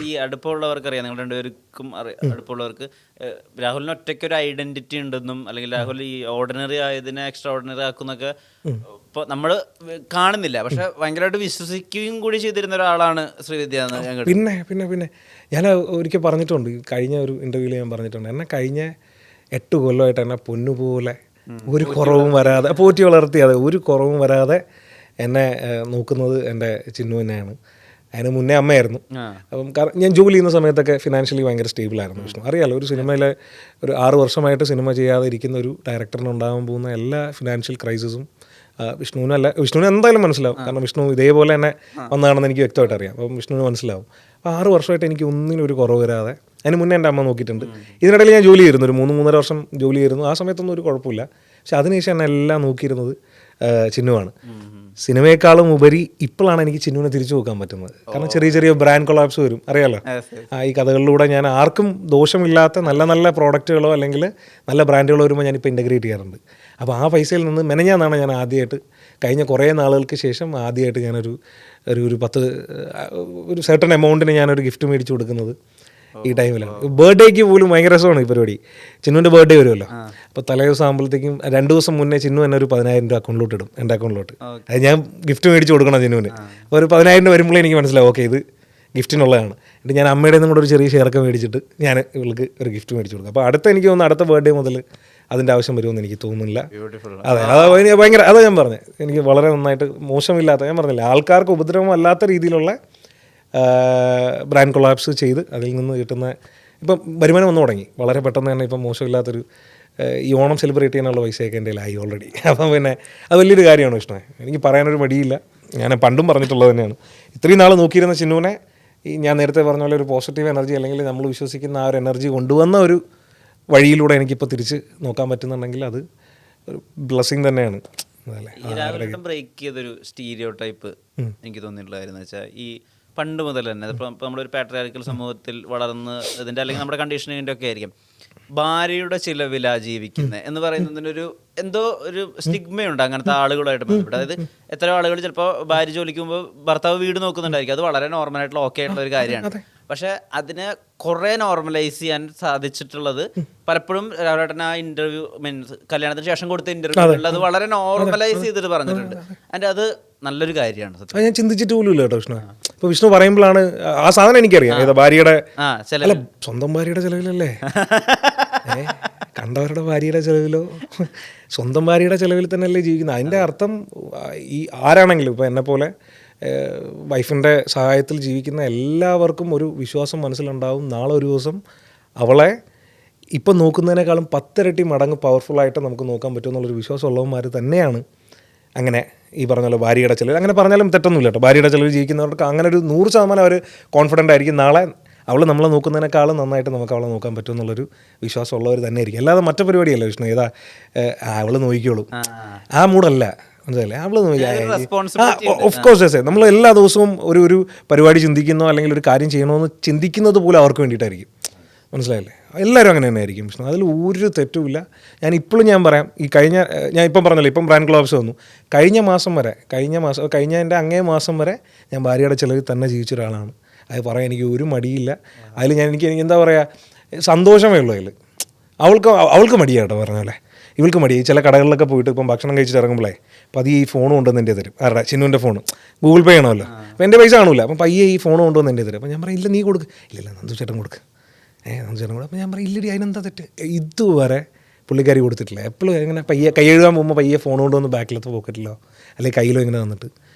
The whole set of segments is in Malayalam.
ഈ അടുപ്പമുള്ളവർക്ക് അറിയാം, നിങ്ങൾ രണ്ടുപേർക്കും അടുപ്പമുള്ളവർക്ക് രാഹുലിന് ഒറ്റയ്ക്ക് ഒരു ഐഡന്റിറ്റി ഉണ്ടെന്നും അല്ലെങ്കിൽ രാഹുൽ ഈ ഓർഡിനറി ആയതിനെ എക്സ്ട്രാ ഓർഡിനറി ആക്കുന്നൊക്കെ ഇപ്പോൾ നമ്മൾ കാണുന്നില്ല, പക്ഷെ ഭയങ്കരമായിട്ട് വിശ്വസിക്കുകയും കൂടി ചെയ്തിരുന്ന ഒരാളാണ് ശ്രീവിദ്യ എന്ന് ഞാൻ കേട്ടു. പിന്നെ ഞാൻ ഒരിക്കൽ പറഞ്ഞിട്ടുണ്ട്, കഴിഞ്ഞ ഒരു ഇൻ്റർവ്യൂവിൽ ഞാൻ പറഞ്ഞിട്ടുണ്ട്, എന്നെ കഴിഞ്ഞ 8 കൊല്ലമായിട്ട് എന്നെ പൊന്നുപോലെ ഒരു കുറവും വരാതെ പോറ്റി വളർത്തി, അതെ, ഒരു കുറവും വരാതെ എന്നെ നോക്കുന്നത് എൻ്റെ ചിന്നു തന്നെയാണ്. അതിന് മുന്നേ അമ്മയായിരുന്നു. അപ്പം ഞാൻ ജോലി ചെയ്യുന്ന സമയത്തൊക്കെ ഫിനാൻഷ്യലി ഭയങ്കര സ്റ്റേബിളായിരുന്നു വിഷ്ണു. അറിയാലോ, ഒരു സിനിമയിലെ ഒരു 6 വർഷമായിട്ട് സിനിമ ചെയ്യാതെ ഇരിക്കുന്ന ഒരു ഡയറക്ടറിന് ഉണ്ടാകാൻ പോകുന്ന എല്ലാ ഫിനാൻഷ്യൽ ക്രൈസിസും വിഷ്ണുവിന് എന്തായാലും മനസ്സിലാവും. കാരണം വിഷ്ണു ഇതേപോലെ തന്നെ വന്നതാണെന്ന് എനിക്ക് വ്യക്തമായിട്ട് അറിയാം. അപ്പം വിഷ്ണുവിന് മനസ്സിലാവും. അപ്പോൾ 6 വർഷമായിട്ട് എനിക്ക് ഒന്നിനും ഒരു കുറവ് വരാതെ, അതിന് മുന്നേ എൻ്റെ അമ്മ നോക്കിയിട്ടുണ്ട്. ഇതിനിടയിൽ ഞാൻ ജോലി ചെയ്തിരുന്നു, ഒരു 3-3.5 വർഷം ജോലി ചെയ്തിരുന്നു. ആ സമയത്തൊന്നും ഒരു കുഴപ്പമില്ല. പക്ഷെ അതിനുശേഷം എന്നെ എല്ലാം നോക്കിയിരുന്നത് ചിന്നുവാണ്. സിനിമയെക്കാളും ഉപരി ഇപ്പോഴാണ് എനിക്ക് ചിന്നുവിനെ തിരിച്ചു നോക്കാൻ പറ്റുന്നത്. കാരണം ചെറിയ ചെറിയ ബ്രാൻഡ് കൊളാപ്സ് വരും, അറിയാലോ. ഈ കഥകളിലൂടെ ഞാൻ ആർക്കും ദോഷമില്ലാത്ത നല്ല നല്ല പ്രോഡക്റ്റുകളോ അല്ലെങ്കിൽ നല്ല ബ്രാൻഡുകളോ വരുമ്പോൾ ഞാനിപ്പോൾ ഇൻ്റഗ്രേറ്റ് ചെയ്യാറുണ്ട്. അപ്പോൾ ആ പൈസയിൽ നിന്ന് മെനഞ്ഞാന്നാണ് ഞാൻ ആദ്യമായിട്ട്, കഴിഞ്ഞ കുറേ നാളുകൾക്ക് ശേഷം ആദ്യമായിട്ട് ഞാനൊരു ഒരു 10 ഒരു സെർട്ടൺ എമൗണ്ടിന് ഞാനൊരു ഗിഫ്റ്റ് മേടിച്ച് കൊടുക്കുന്നത് ഈ ടൈമിലാണ്. ബർത്ത്ഡേക്ക് പോലും ഭയങ്കര രസമാണ് ഈ പരിപാടി. ചിന്നുവിൻ്റെ ബർത്ത്ഡേ വരുമല്ലോ, അപ്പോൾ തലേ ദിവസം ആകുമ്പോഴത്തേക്കും 2 ദിവസം മുന്നേ ചിന്നു എന്നെ ഒരു 10,000 രൂപ അക്കൗണ്ടിലോട്ട് ഇടും, എൻ്റെ അക്കൗണ്ടിലോട്ട്. അത് ഞാൻ ഗിഫ്റ്റ് മേടിച്ച് കൊടുക്കണം ചിന്നുവിന്. അപ്പോൾ ഒരു 10,000 വരുമ്പോഴേ എനിക്ക് മനസ്സിലാവും, ഓക്കെ ഇത് ഗിഫ്റ്റിനുള്ളതാണ്. എന്നിട്ട് ഞാൻ അമ്മയുടെ നിന്നും കൂടെ ഒരു ചെറിയ ഷെയറൊക്കെ മേടിച്ചിട്ട് ഞാൻ ഇവൾക്ക് ഒരു ഗിഫ്റ്റ് മേടിച്ച് കൊടുക്കും. അപ്പോൾ എനിക്ക് തോന്നുന്നു അടുത്ത ബർത്ത്ഡേ മുതൽ അതിൻ്റെ ആവശ്യം വരുമെന്ന് എനിക്ക് തോന്നുന്നില്ല. അതെ, അത് ഭയങ്കര, അതാ ഞാൻ പറഞ്ഞത്, എനിക്ക് വളരെ നന്നായിട്ട് മോശമില്ലാത്ത, ഞാൻ പറഞ്ഞില്ല, ആൾക്കാർക്ക് ഉപദ്രവം അല്ലാത്ത രീതിയിലുള്ള ബ്രാൻഡ് കൊളാപ്സ് ചെയ്ത് അതിൽ നിന്ന് കിട്ടുന്ന ഇപ്പം വരുമാനം വന്നു തുടങ്ങി വളരെ പെട്ടെന്ന് തന്നെ. ഇപ്പം മോശമില്ലാത്തൊരു ഈ ഓണം സെലിബ്രേറ്റ് ചെയ്യാനുള്ള പൈസയൊക്കെ എൻ്റെ കയ്യിലായി ഓൾറെഡി. അപ്പം പിന്നെ അത് വലിയൊരു കാര്യമാണ് വിഷ്ണു. എനിക്ക് പറയാനൊരു മടിയില്ല, ഞാൻ പണ്ടും പറഞ്ഞിട്ടുള്ളത് തന്നെയാണ്. ഇത്രയും നാൾ നോക്കിയിരുന്ന ചിന്നുവിനെ ഈ ഞാൻ നേരത്തെ പറഞ്ഞ പോലെ ഒരു പോസിറ്റീവ് എനർജി അല്ലെങ്കിൽ നമ്മൾ വിശ്വസിക്കുന്ന ആ ഒരു എനർജി കൊണ്ടുവന്ന ഒരു വഴിയിലൂടെ എനിക്കിപ്പോൾ തിരിച്ച് നോക്കാൻ പറ്റുന്നുണ്ടെങ്കിൽ അത് ഒരു ബ്ലെസ്സിങ് തന്നെയാണ്. ഈ രാഹുലിനെ ബ്രേക്ക് ചെയ്തൊരു സ്റ്റീരിയോ ടൈപ്പ് എനിക്ക് തോന്നിയിട്ടുള്ള കാര്യം എന്ന് വെച്ചാൽ, ഈ പണ്ട് മുതൽ തന്നെ ഇപ്പം നമ്മളൊരു പാട്രിയാർക്കൽ സമൂഹത്തിൽ വളർന്ന് ഇതിൻ്റെ അല്ലെങ്കിൽ നമ്മുടെ കണ്ടീഷനിങ്ങിൻ്റെ ഒക്കെ ആയിരിക്കും ഭാര്യയുടെ ചിലവിലാ ജീവിക്കുന്നത് എന്ന് പറയുന്നതിനൊരു എന്തോ ഒരു സ്റ്റിഗ്മയുണ്ട് അങ്ങനത്തെ ആളുകളായിട്ട് ബന്ധപ്പെട്ട്. അതായത് എത്ര ആളുകൾ ചിലപ്പോൾ ഭാര്യ ജോലിക്ക് പോകുമ്പോൾ ഭർത്താവ് വീട് നോക്കുന്നുണ്ടായിരിക്കും, അത് വളരെ നോർമലായിട്ടുള്ള ഓക്കെ ആയിട്ടുള്ള ഒരു കാര്യമാണ്. പക്ഷെ അതിനെ കുറേ നോർമലൈസ് ചെയ്യാൻ സാധിച്ചിട്ടുള്ളത് പലപ്പോഴും രാഘവേട്ടൻ ആ ഇന്റർവ്യൂ മീൻസ് കല്യാണത്തിന് ശേഷം കൊടുത്ത ഇന്റർവ്യൂ അത് വളരെ നോർമലൈസ് ചെയ്തിട്ട് പറഞ്ഞിട്ടുണ്ട്. അതിൻ്റെ അത് നല്ലൊരു കാര്യമാണ്. അത് ഞാൻ ചിന്തിച്ചിട്ട് പോലും ഇല്ല കേട്ടോ വിഷ്ണു. ഇപ്പോൾ വിഷ്ണു പറയുമ്പോഴാണ് ആ സാധനം എനിക്കറിയാം, ഏതാ ഭാര്യയുടെ സ്വന്തം ഭാര്യയുടെ ചിലവിലല്ലേ, കണ്ടവരുടെ ഭാര്യയുടെ ചിലവിലോ സ്വന്തം ഭാര്യയുടെ ചിലവിൽ തന്നെയല്ലേ ജീവിക്കുന്നത്. അതിൻ്റെ അർത്ഥം ഈ ആരാണെങ്കിലും ഇപ്പോൾ എന്നെപ്പോലെ വൈഫിൻ്റെ സഹായത്തിൽ ജീവിക്കുന്ന എല്ലാവർക്കും ഒരു വിശ്വാസം മനസ്സിലുണ്ടാവും, നാളെ ഒരു ദിവസം അവളെ ഇപ്പം നോക്കുന്നതിനേക്കാളും 10 ഇരട്ടി മടങ്ങ് പവർഫുള്ളായിട്ട് നമുക്ക് നോക്കാൻ പറ്റുമെന്നുള്ളൊരു വിശ്വാസം ഉള്ളവന്മാർ തന്നെയാണ് അങ്ങനെ ഈ പറഞ്ഞ പോലെ ഭാര്യയുടെ ചിലവ്. അങ്ങനെ പറഞ്ഞാലും തെറ്റൊന്നുമില്ല കേട്ടോ, ഭാര്യയുടെ ചിലവ് ജീവിക്കുന്നവർക്ക് അങ്ങനെ ഒരു 100% അവർ കോൺഫിഡൻ്റ് ആയിരിക്കും, നാളെ അവൾ നമ്മളെ നോക്കുന്നതിനേക്കാളും നന്നായിട്ട് നമുക്ക് അവളെ നോക്കാൻ പറ്റുമെന്നുള്ളൊരു വിശ്വാസമുള്ളവർ തന്നെ ആയിരിക്കും. അല്ലാതെ മറ്റു പരിപാടിയല്ല വിഷ്ണു, ഏതാ അവൾ നോക്കിക്കോളും, ആ മൂടല്ല, മനസ്സിലല്ലേ. അവൾ ഓഫ് കോഴ്സ് നമ്മൾ എല്ലാ ദിവസവും ഒരു പരിപാടി ചിന്തിക്കുന്നോ അല്ലെങ്കിൽ ഒരു കാര്യം ചെയ്യണമെന്ന് ചിന്തിക്കുന്നത് പോലും അവർക്ക് വേണ്ടിയിട്ടായിരിക്കും, മനസ്സിലായില്ലേ. എല്ലാവരും അങ്ങനെ തന്നെ ആയിരിക്കും വിഷ്ണു, അതിൽ ഒരു തെറ്റുമില്ല. ഞാൻ പറയാം, ഈ ഞാൻ ഇപ്പം പറഞ്ഞല്ലോ, ഇപ്പം ബ്രാൻഡ് ക്ലോബ്സ് വന്നു, കഴിഞ്ഞ എൻ്റെ അങ്ങേ മാസം വരെ ഞാൻ ഭാര്യയുടെ ചിലവിൽ തന്നെ ജീവിച്ച ഒരാളാണ്. അത് പറയാൻ എനിക്ക് ഒരു മടിയില്ല. അതിൽ എനിക്ക് എന്താ പറയുക, സന്തോഷമേ ഉള്ളൂ അതിൽ. അവൾക്ക് മടിയാട്ടോ പറഞ്ഞല്ലേ, ഇവൾക്ക് മടി. ചില കടകളിലൊക്കെ പോയിട്ട് ഇപ്പം ഭക്ഷണം കഴിച്ചിട്ട് ഇറങ്ങുമ്പോഴേ പതിയെ ഈ ഫോൺ കൊണ്ടുവന്ന് എൻ്റെ തരും. ആരുടെ? ചിന്നുവിൻ്റെ ഫോൺ. ഗൂഗിൾ പേ ചെയ്യണമല്ലോ, അപ്പോൾ എൻ്റെ പൈസ കാണില്ല. അപ്പം പയ്യെ ഈ ഫോൺ കൊണ്ടുവന്ന് എൻ്റെ തരും. അപ്പോൾ ഞാൻ പറയും, ഇല്ല നീ കൊടുക്ക്. ഇല്ല നന്ദു ചേട്ടൻ കൊടുക്ക്, നന്ദു ചേട്ടൻ കൊടുക്കും. അപ്പോൾ ഞാൻ പറയും, ഇല്ലടി അതിനെന്താ തെറ്റ്. ഇതുവരെ പുള്ളിക്കാരി കൊടുത്തിട്ടില്ല. എപ്പോഴും ഇങ്ങനെ പയ്യെ കൈ എഴുതാൻ പോകുമ്പോൾ പയ്യെ ഫോൺ കൊണ്ടുവന്ന് ബാക്കിലത്തെ പോക്കറ്റിലോ അല്ലെങ്കിൽ കയ്യിലോ ഇങ്ങനെ തന്നിട്ട്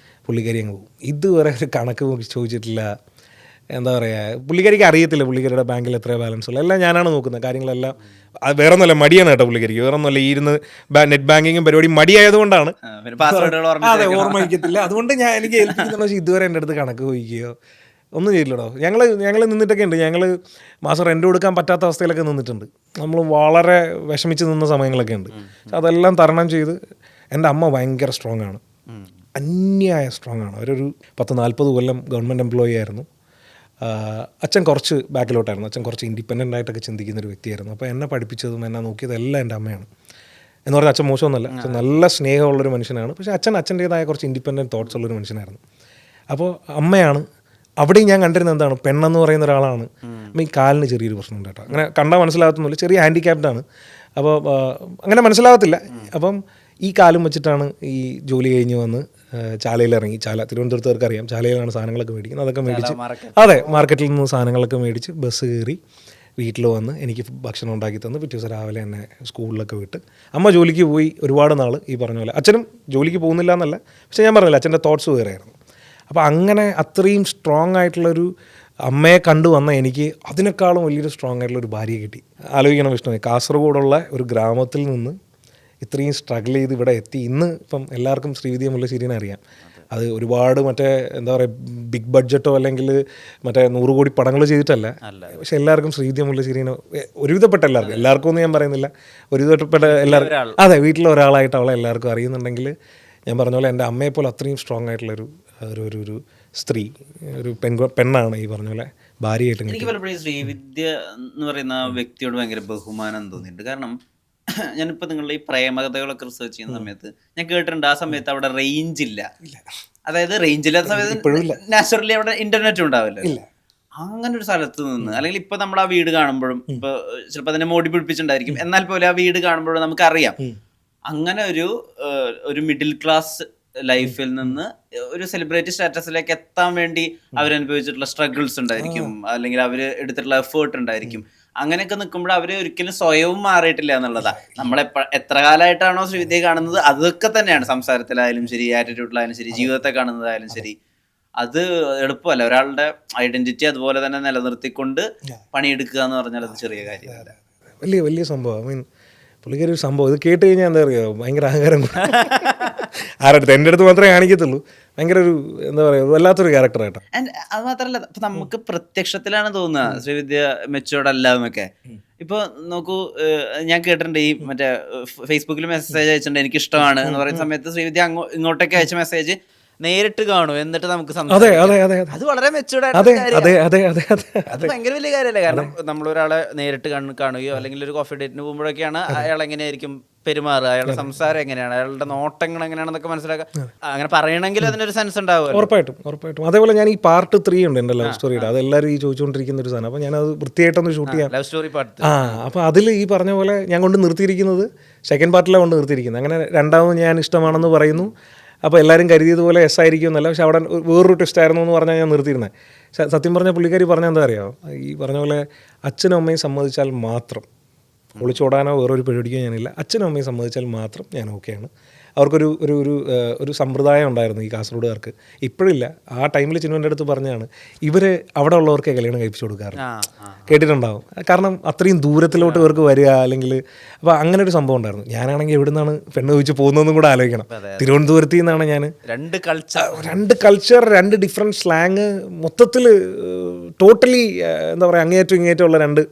പുള്ളിക്കാരി അങ്ങ് പോകും. ഇതുവരെ ഒരു കണക്ക് ചോദിച്ചിട്ടില്ല. എന്താ പറയുക, പുള്ളിക്കാരിക്ക് അറിയത്തില്ല പുള്ളിക്കാരിയുടെ ബാങ്കിൽ എത്ര ബാലൻസ് ഉള്ളു. എല്ലാം ഞാനാണ് നോക്കുന്നത്, കാര്യങ്ങളെല്ലാം. അത് വേറെ ഒന്നുമല്ല, മടിയാണ് കേട്ടോ പുള്ളിക്കാരിക്ക്, വേറെ ഒന്നുമല്ല. ഇരുന്ന് നെറ്റ് ബാങ്കിങ്ങും പരിപാടി മടിയായതുകൊണ്ടാണ്, അതെ, ഓർമ്മിക്കത്തില്ല. അതുകൊണ്ട് എനിക്ക് ഏൽപ്പിക്കുന്ന, പക്ഷേ ഇതുവരെ എൻ്റെ അടുത്ത് കണക്ക് ചോദിക്കുകയോ ഒന്നും ചെയ്തില്ലടോ. ഞങ്ങൾ നിന്നിട്ടൊക്കെ ഉണ്ട്. ഞങ്ങൾ മാസം റെൻ്റ് കൊടുക്കാൻ പറ്റാത്ത അവസ്ഥയിലൊക്കെ നിന്നിട്ടുണ്ട്. നമ്മൾ വളരെ വിഷമിച്ച് നിന്ന സമയങ്ങളൊക്കെ ഉണ്ട്. പക്ഷെ അതെല്ലാം തരണം ചെയ്ത് എൻ്റെ അമ്മ ഭയങ്കര സ്ട്രോങ് ആണ്, അന്യായ സ്ട്രോങ് ആണ്. അവരൊരു 10-40 കൊല്ലം ഗവൺമെൻറ് എംപ്ലോയി ആയിരുന്നു. അച്ഛൻ കുറച്ച് ബാക്കിലോട്ടായിരുന്നു. അച്ഛൻ കുറച്ച് ഇൻഡിപെൻഡൻ്റ് ആയിട്ടൊക്കെ ചിന്തിക്കുന്നൊരു വ്യക്തിയായിരുന്നു. അപ്പോൾ എന്നെ പഠിപ്പിച്ചതും എന്നെ നോക്കിയതും എല്ലാം എൻ്റെ അമ്മയാണ്. എന്ന് പറഞ്ഞാൽ അച്ഛൻ മോശമൊന്നുമല്ല, അച്ഛൻ നല്ല സ്നേഹമുള്ളൊരു മനുഷ്യനാണ്. പക്ഷേ അച്ഛൻ്റേതായ കുറച്ച് ഇൻഡിപെൻഡൻറ്റ് തോട്ട്സ് ഉള്ളൊരു മനുഷ്യനായിരുന്നു. അപ്പോൾ അമ്മയാണ് അവിടെയും ഞാൻ കണ്ടിരുന്നത് എന്താണ്, പെണ്ണെന്ന് പറയുന്ന ഒരാളാണ്. അപ്പം ഈ കാലിന് ചെറിയൊരു പ്രശ്നമുണ്ട് കേട്ടോ. അങ്ങനെ കണ്ടാൽ മനസ്സിലാകത്തൊന്നുമില്ല, ചെറിയ ഹാൻഡിക്യാപ്ഡാണ്. അപ്പോൾ അങ്ങനെ മനസ്സിലാകത്തില്ല. അപ്പം ഈ കാലും വെച്ചിട്ടാണ് ഈ ജോലി കഴിഞ്ഞ് വന്ന് ചാലയിൽ ഇറങ്ങി. തിരുവനന്തപുരത്തുകാർക്ക് അറിയാം, ചാലയിലാണ് സാധനങ്ങളൊക്കെ മേടിക്കുന്നത്. അതൊക്കെ മേടിച്ച്, അതെ, മാർക്കറ്റിൽ നിന്ന് സാധനങ്ങളൊക്കെ മേടിച്ച് ബസ് കയറി വീട്ടിൽ വന്ന് എനിക്ക് ഭക്ഷണം ഉണ്ടാക്കി തന്ന് പിറ്റേ ദിവസം രാവിലെ എന്നെ സ്കൂളിലൊക്കെ വിട്ട് അമ്മ ജോലിക്ക് പോയി ഒരുപാട് നാൾ. ഈ പറഞ്ഞ പോലെ അച്ഛനും ജോലിക്ക് പോകുന്നില്ല എന്നല്ല, പക്ഷേ ഞാൻ പറഞ്ഞില്ല, അച്ഛൻ്റെ തോട്ട്സ് വേറെയായിരുന്നു. അപ്പോൾ അങ്ങനെ അത്രയും സ്ട്രോങ് ആയിട്ടുള്ളൊരു അമ്മയെ കണ്ടു വന്ന എനിക്ക് അതിനേക്കാളും വലിയൊരു സ്ട്രോങ് ആയിട്ടുള്ളൊരു ഭാര്യയെ കിട്ടി. ആലോചിക്കണം വിഷ്ണു, കാസർഗോഡുള്ള ഒരു ഗ്രാമത്തിൽ നിന്ന് ഇത്രയും സ്ട്രഗിൾ ചെയ്ത് ഇവിടെ എത്തി. ഇന്ന് ഇപ്പം എല്ലാവർക്കും ശ്രീവിദ്യ മുല്ലശ്ശേരിനെ അറിയാം. അത് ഒരുപാട് മറ്റേ എന്താ പറയുക ബിഗ് ബഡ്ജറ്റോ അല്ലെങ്കിൽ മറ്റേ 100 കോടി പടങ്ങൾ ചെയ്തിട്ടല്ല. പക്ഷെ എല്ലാവർക്കും ശ്രീവിദ്യ മുല്ലശ്ശേരിനെ ഒരുവിധപ്പെട്ട എല്ലാവർക്കും ഒന്നും ഞാൻ പറയുന്നില്ല, ഒരുവിധപ്പെട്ട എല്ലാവർക്കും, അതെ, വീട്ടിലെ ഒരാളായിട്ട് അവളെ എല്ലാവർക്കും അറിയുന്നുണ്ടെങ്കിൽ ഞാൻ പറഞ്ഞ പോലെ എൻ്റെ അമ്മയെപ്പോലെ അത്രയും സ്ട്രോങ് ആയിട്ടുള്ളൊരു ഒരു സ്ത്രീ, ഒരു പെണ്ണാണ് ഈ പറഞ്ഞ പോലെ ഭാര്യയായിട്ട്. എനിക്ക് പലപ്പോഴും ശ്രീവിദ്യ എന്ന് പറയുന്ന വ്യക്തിയോട് ഭയങ്കര ബഹുമാനം തോന്നിയിട്ടുണ്ട്. കാരണം ഞാനിപ്പോൾ നിങ്ങളുടെ ഈ പ്രേമകഥകളൊക്കെ റിസർച്ച് ചെയ്യുന്ന സമയത്ത് ഞാൻ കേട്ടിട്ടുണ്ട്, ആ സമയത്ത് അവിടെ റേഞ്ച് ഇല്ല. അതായത് റേഞ്ച് ഇല്ലാത്ത സമയത്ത് നാച്ചുറലി അവിടെ ഇന്റർനെറ്റ് ഉണ്ടാവില്ല. അങ്ങനെ ഒരു സ്ഥലത്ത് നിന്ന്, അല്ലെങ്കിൽ ഇപ്പൊ നമ്മൾ ആ വീട് കാണുമ്പോഴും, ഇപ്പൊ ചിലപ്പോൾ അതിനെ മോടി പിടിപ്പിച്ചിട്ടുണ്ടായിരിക്കും, എന്നാൽ പോലും ആ വീട് കാണുമ്പോഴും നമുക്കറിയാം അങ്ങനെ ഒരു മിഡിൽ ക്ലാസ് ലൈഫിൽ നിന്ന് ഒരു സെലിബ്രിറ്റി സ്റ്റാറ്റസിലേക്ക് എത്താൻ വേണ്ടി അവരനുഭവിച്ചിട്ടുള്ള സ്ട്രഗിൾസ് ഉണ്ടായിരിക്കും, അല്ലെങ്കിൽ അവർ എടുത്തിട്ടുള്ള എഫേർട്ട് ഉണ്ടായിരിക്കും. അങ്ങനെയൊക്കെ നിൽക്കുമ്പോൾ അവർ ഒരിക്കലും സ്വയവും മാറിയിട്ടില്ല എന്നുള്ളതാ. എത്ര കാലമായിട്ടാണോ ശ്രീവിദ്യയെ കാണുന്നത് അതൊക്കെ തന്നെയാണ്, സംസാരത്തിലായാലും ശരി, ആറ്റിറ്റ്യൂഡിലായാലും ശരി, ജീവിതത്തെ കാണുന്നതായാലും ശരി. അത് എളുപ്പമല്ല. ഒരാളുടെ ഐഡന്റിറ്റി അതുപോലെ തന്നെ നിലനിർത്തിക്കൊണ്ട് പണിയെടുക്കുക എന്ന് പറഞ്ഞാൽ അത് ചെറിയ കാര്യമല്ല, വലിയ വലിയ സംഭവം. ഐ മീൻ പുള്ളിക്കൊരു സംഭവം ഇത് കേട്ട് കഴിഞ്ഞാൽ എന്താ പറയുക, ഭയങ്കര അഹങ്കാരം. ആരടുത്ത് എൻ്റെ അടുത്ത് മാത്രമേ കാണിക്കത്തുള്ളൂ. ഭയങ്കര ഒരു എന്താ പറയുക വല്ലാത്തൊരു ക്യാരക്ടറായിട്ടാണ്. അത് മാത്രമല്ല, ഇപ്പൊ നമുക്ക് പ്രത്യക്ഷത്തിലാണ് തോന്നുക ശ്രീവിദ്യ മെച്ചുവേർഡ് അല്ല എന്നൊക്കെ. ഇപ്പൊ നോക്കൂ, ഞാൻ കേട്ടിട്ടുണ്ട് ഈ മറ്റേ ഫേസ്ബുക്കിൽ മെസ്സേജ് അയച്ചിട്ടുണ്ട് എനിക്ക് ഇഷ്ടമാണ് എന്ന് പറയുന്ന സമയത്ത് ശ്രീവിദ്യ ഇങ്ങോട്ടേക്ക് അയച്ച മെസ്സേജ് നേരിട്ട് കാണും, എന്നിട്ട് നമുക്ക് അത് വളരെ മെച്ചുവേർഡ് അത് ഭയങ്കര വലിയ കാര്യമല്ലേ. കാരണം നമ്മളൊരാളെ നേരിട്ട് കാണുകയോ അല്ലെങ്കിൽ ഒരു കോഫി ഡേറ്റിന് പോകുമ്പോഴൊക്കെയാണ് അയാൾ എങ്ങനെയായിരിക്കും പെരുമാറുക, അയാളുടെ സംസാരം എങ്ങനെയാണ്, അയാളുടെ നോട്ടങ്ങൾ എങ്ങനെയാണെന്നൊക്കെ മനസ്സിലാക്കുക. അങ്ങനെ പറയണമെങ്കിൽ അതിനൊരു സെൻസ് ഉണ്ടാവും. ഉറപ്പായിട്ടും. അതേപോലെ ഞാൻ ഈ പാർട്ട് 3 ഉണ്ട് എൻ്റെ ലവ് സ്റ്റോറിയുടെ, അതെല്ലാവരും ഈ ചോദിച്ചുകൊണ്ടിരിക്കുന്ന ഒരു സാധനം. അപ്പോൾ ഞാനത് വൃത്തിയായിട്ടൊന്ന് ഷൂട്ട് ചെയ്യാം, ലവ് സ്റ്റോറി പാർട്ട്. അപ്പോൾ അതിൽ ഈ പറഞ്ഞ പോലെ ഞാൻ കൊണ്ട് നിർത്തിയിരിക്കുന്നത് സെക്കൻഡ് പാർട്ടിലാണ് കൊണ്ട് നിർത്തിയിരിക്കുന്നത്. അങ്ങനെ രണ്ടാമത് ഞാൻ ഇഷ്ടമാണെന്ന് പറയുന്നു. അപ്പോൾ എല്ലാവരും കരുതിയതുപോലെ എസ് ആയിരിക്കും എന്നല്ല, പക്ഷെ അവിടെ വേറൊരു ട്വിസ്റ്റ് ആയിരുന്നു എന്ന് പറഞ്ഞാൽ ഞാൻ നിർത്തിയിരുന്നത്. സത്യം പറഞ്ഞ പുള്ളിക്കാരി പറഞ്ഞാൽ എന്താ അറിയാമോ, ഈ പറഞ്ഞ പോലെ അച്ഛനും അമ്മയും സമ്മതിച്ചാൽ മാത്രം, ഒളിച്ചോടാനോ വേറൊരു പരിപാടിക്കോ ഞാനില്ല, അച്ഛനും അമ്മയും സമ്മതിച്ചാൽ മാത്രം ഞാൻ ഓക്കെയാണ്. അവർക്കൊരു ഒരു ഒരു ഒരു സമ്പ്രദായം ഉണ്ടായിരുന്നു ഈ കാസർഗോഡുകാർക്ക്, ഇപ്പോഴില്ല. ആ ടൈമിൽ ചിന്നുവിൻ്റെ അടുത്ത് പറഞ്ഞാണ് ഇവർ അവിടെ ഉള്ളവർക്ക് കല്യാണം കഴിപ്പിച്ചു കൊടുക്കാറ്, കേട്ടിട്ടുണ്ടാവും. കാരണം അത്രയും ദൂരത്തിലോട്ട് ഇവർക്ക് വരിക, അല്ലെങ്കിൽ അപ്പോൾ അങ്ങനെ ഒരു സംഭവം ഉണ്ടായിരുന്നു. ഞാനാണെങ്കിൽ എവിടെ നിന്നാണ് പെണ്ണ് ചോദിച്ച് പോകുന്നതെന്നും കൂടെ ആലോചിക്കണം. തിരുവനന്തപുരത്ത് നിന്നാണ് ഞാൻ. രണ്ട് കൾച്ചർ, രണ്ട് ഡിഫറെൻറ്റ് സ്ലാങ്, മൊത്തത്തിൽ ടോട്ടലി എന്താ പറയുക അങ്ങേയറ്റം ഇങ്ങേറ്റം ഉള്ള രണ്ട്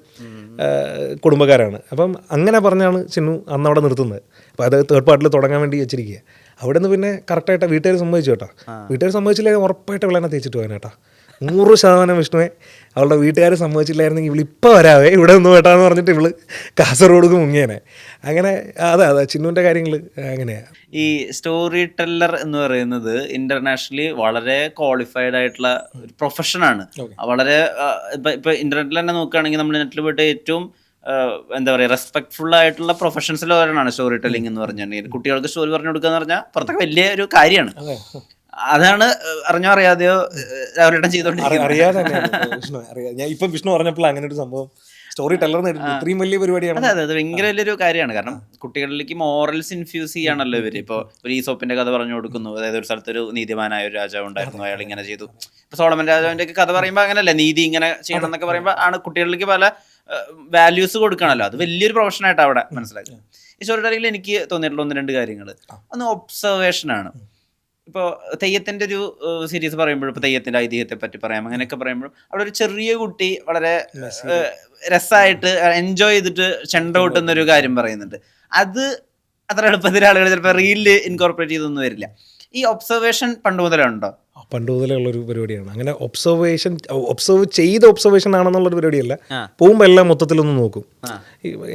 കുടുംബക്കാരാണ്. അപ്പം അങ്ങനെ പറഞ്ഞാണ് ചിന്നു അന്ന് അവിടെ നിർത്തുന്നത്. അപ്പോൾ അത് തേർഡ് പാർട്ടിൽ തുടങ്ങാൻ വേണ്ടി വെച്ചിരിക്കുക. അവിടെ നിന്ന് പിന്നെ കറക്റ്റായിട്ട് വീട്ടുകാർ സമ്മതിച്ചു കേട്ടോ. വീട്ടുകാർ സമ്മതിച്ചില്ലെങ്കിൽ ഉറപ്പായിട്ട് ഇവളെന്നെ തേച്ചിട്ട് പോകാനേട്ടാ, 100% വിഷ്ണുവെ. അവളുടെ വീട്ടുകാർ സമ്മതിച്ചില്ലായിരുന്നെങ്കിൽ ഇവളിപ്പോൾ വരാവേ ഇവിടെ നിന്ന് കേട്ടാന്ന് പറഞ്ഞിട്ട് ഇവള് കാസർഗോഡ് മുങ്ങിയേനെ. അങ്ങനെ അതെ ചിന്നുവിൻ്റെ കാര്യങ്ങൾ അങ്ങനെയാണ്. ഈ സ്റ്റോറി ടെല്ലർ എന്ന് പറയുന്നത് ഇന്റർനാഷണലി വളരെ ക്വാളിഫൈഡ് ആയിട്ടുള്ള ഒരു പ്രൊഫഷനാണ്. വളരെ ഇപ്പൊ ഇന്റർനെറ്റിൽ തന്നെ നോക്കുകയാണെങ്കിൽ നമ്മൾ നെറ്റിൽ പോയിട്ട് ഏറ്റവും എന്താ പറയുക റെസ്പെക്ട്ഫുൾ ആയിട്ടുള്ള പ്രൊഫഷൻസിൽ ഒരെണ്ണമാണ് സ്റ്റോറി ടെല്ലിംഗ് എന്ന് പറഞ്ഞിട്ടുണ്ടെങ്കിൽ. കുട്ടികൾക്ക് സ്റ്റോറി പറഞ്ഞു കൊടുക്കുക എന്ന് പറഞ്ഞാൽ പുറത്തൊക്കെ വലിയ ഒരു കാര്യമാണ്. അതാണ് അറിഞ്ഞോ അറിയാതെയോ രാവിലെ ചെയ്തോണ്ടിരിക്കുന്നത്. ഇപ്പം വിഷ്ണു പറഞ്ഞപ്പോൾ അങ്ങനെ ഒരു സംഭവം സ്റ്റോറി ടെല്ലർ ഇത്രയും വലിയ പരിപാടിയാണ്. അതെ അത് ഭയങ്കര വലിയൊരു കാര്യമാണ്. കാരണം കുട്ടികളിലേക്ക് മോറൽസ് ഇൻഫ്യൂസ് ചെയ്യാണല്ലോ ഇവര്. ഇപ്പോൾ ഒരു ഈസോപ്പിന്റെ കഥ പറഞ്ഞു കൊടുക്കുന്നു, അതായത് ഒരു സ്ഥലത്തൊരു നീതിമാനായ ഒരു രാജാവ് ഉണ്ടായിരുന്നു, അയാൾ ഇങ്ങനെ ചെയ്തു. ഇപ്പൊ സോളമൻ രാജാവിന്റെ ഒക്കെ കഥ പറയുമ്പോൾ അങ്ങനെയല്ല, നീതി ഇങ്ങനെ ചെയ്യണം എന്നൊക്കെ പറയുമ്പോൾ ആണ് കുട്ടികളിലേക്ക് പല വാല്യൂസ് കൊടുക്കണമല്ലോ. അത് വലിയൊരു പ്രൊഫഷനായിട്ടാണ് അവിടെ മനസ്സിലാക്കുക. ഈ സ്റ്റോറി ടെല്ലിംഗിൽ എനിക്ക് തോന്നിയിട്ടുള്ള 1-2 കാര്യങ്ങൾ. ഒന്ന് ഒബ്സർവേഷനാണ്. ഇപ്പോൾ തെയ്യത്തിൻ്റെ ഒരു സീരീസ് പറയുമ്പോഴും ഇപ്പോൾ തെയ്യത്തിൻ്റെ ഐതിഹ്യത്തെ പറ്റി പറയാം, അങ്ങനെയൊക്കെ പറയുമ്പോഴും അവിടെ ഒരു ചെറിയ കുട്ടി വളരെ രസമായിട്ട് എൻജോയ് ചെയ്തിട്ട് ചെണ്ട കൊട്ടുന്നൊരു കാര്യം പറയുന്നുണ്ട്. അത് അത്ര എളുപ്പത്തിൽ ആളുകൾ ചിലപ്പോൾ റീലിൽ ഇൻകോർപ്പറേറ്റ് ചെയ്തൊന്നും വരില്ല. ഈ ഒബ്സർവേഷൻ പണ്ട് മുതലുണ്ടോ? പണ്ട് മുതലേ ഉള്ളൊരു പരിപാടിയാണ്. അങ്ങനെ ഒബ്സർവേഷൻ ആണെന്നുള്ളൊരു പരിപാടിയല്ല. പോകുമ്പോൾ എല്ലാം മൊത്തത്തിലൊന്ന് നോക്കും.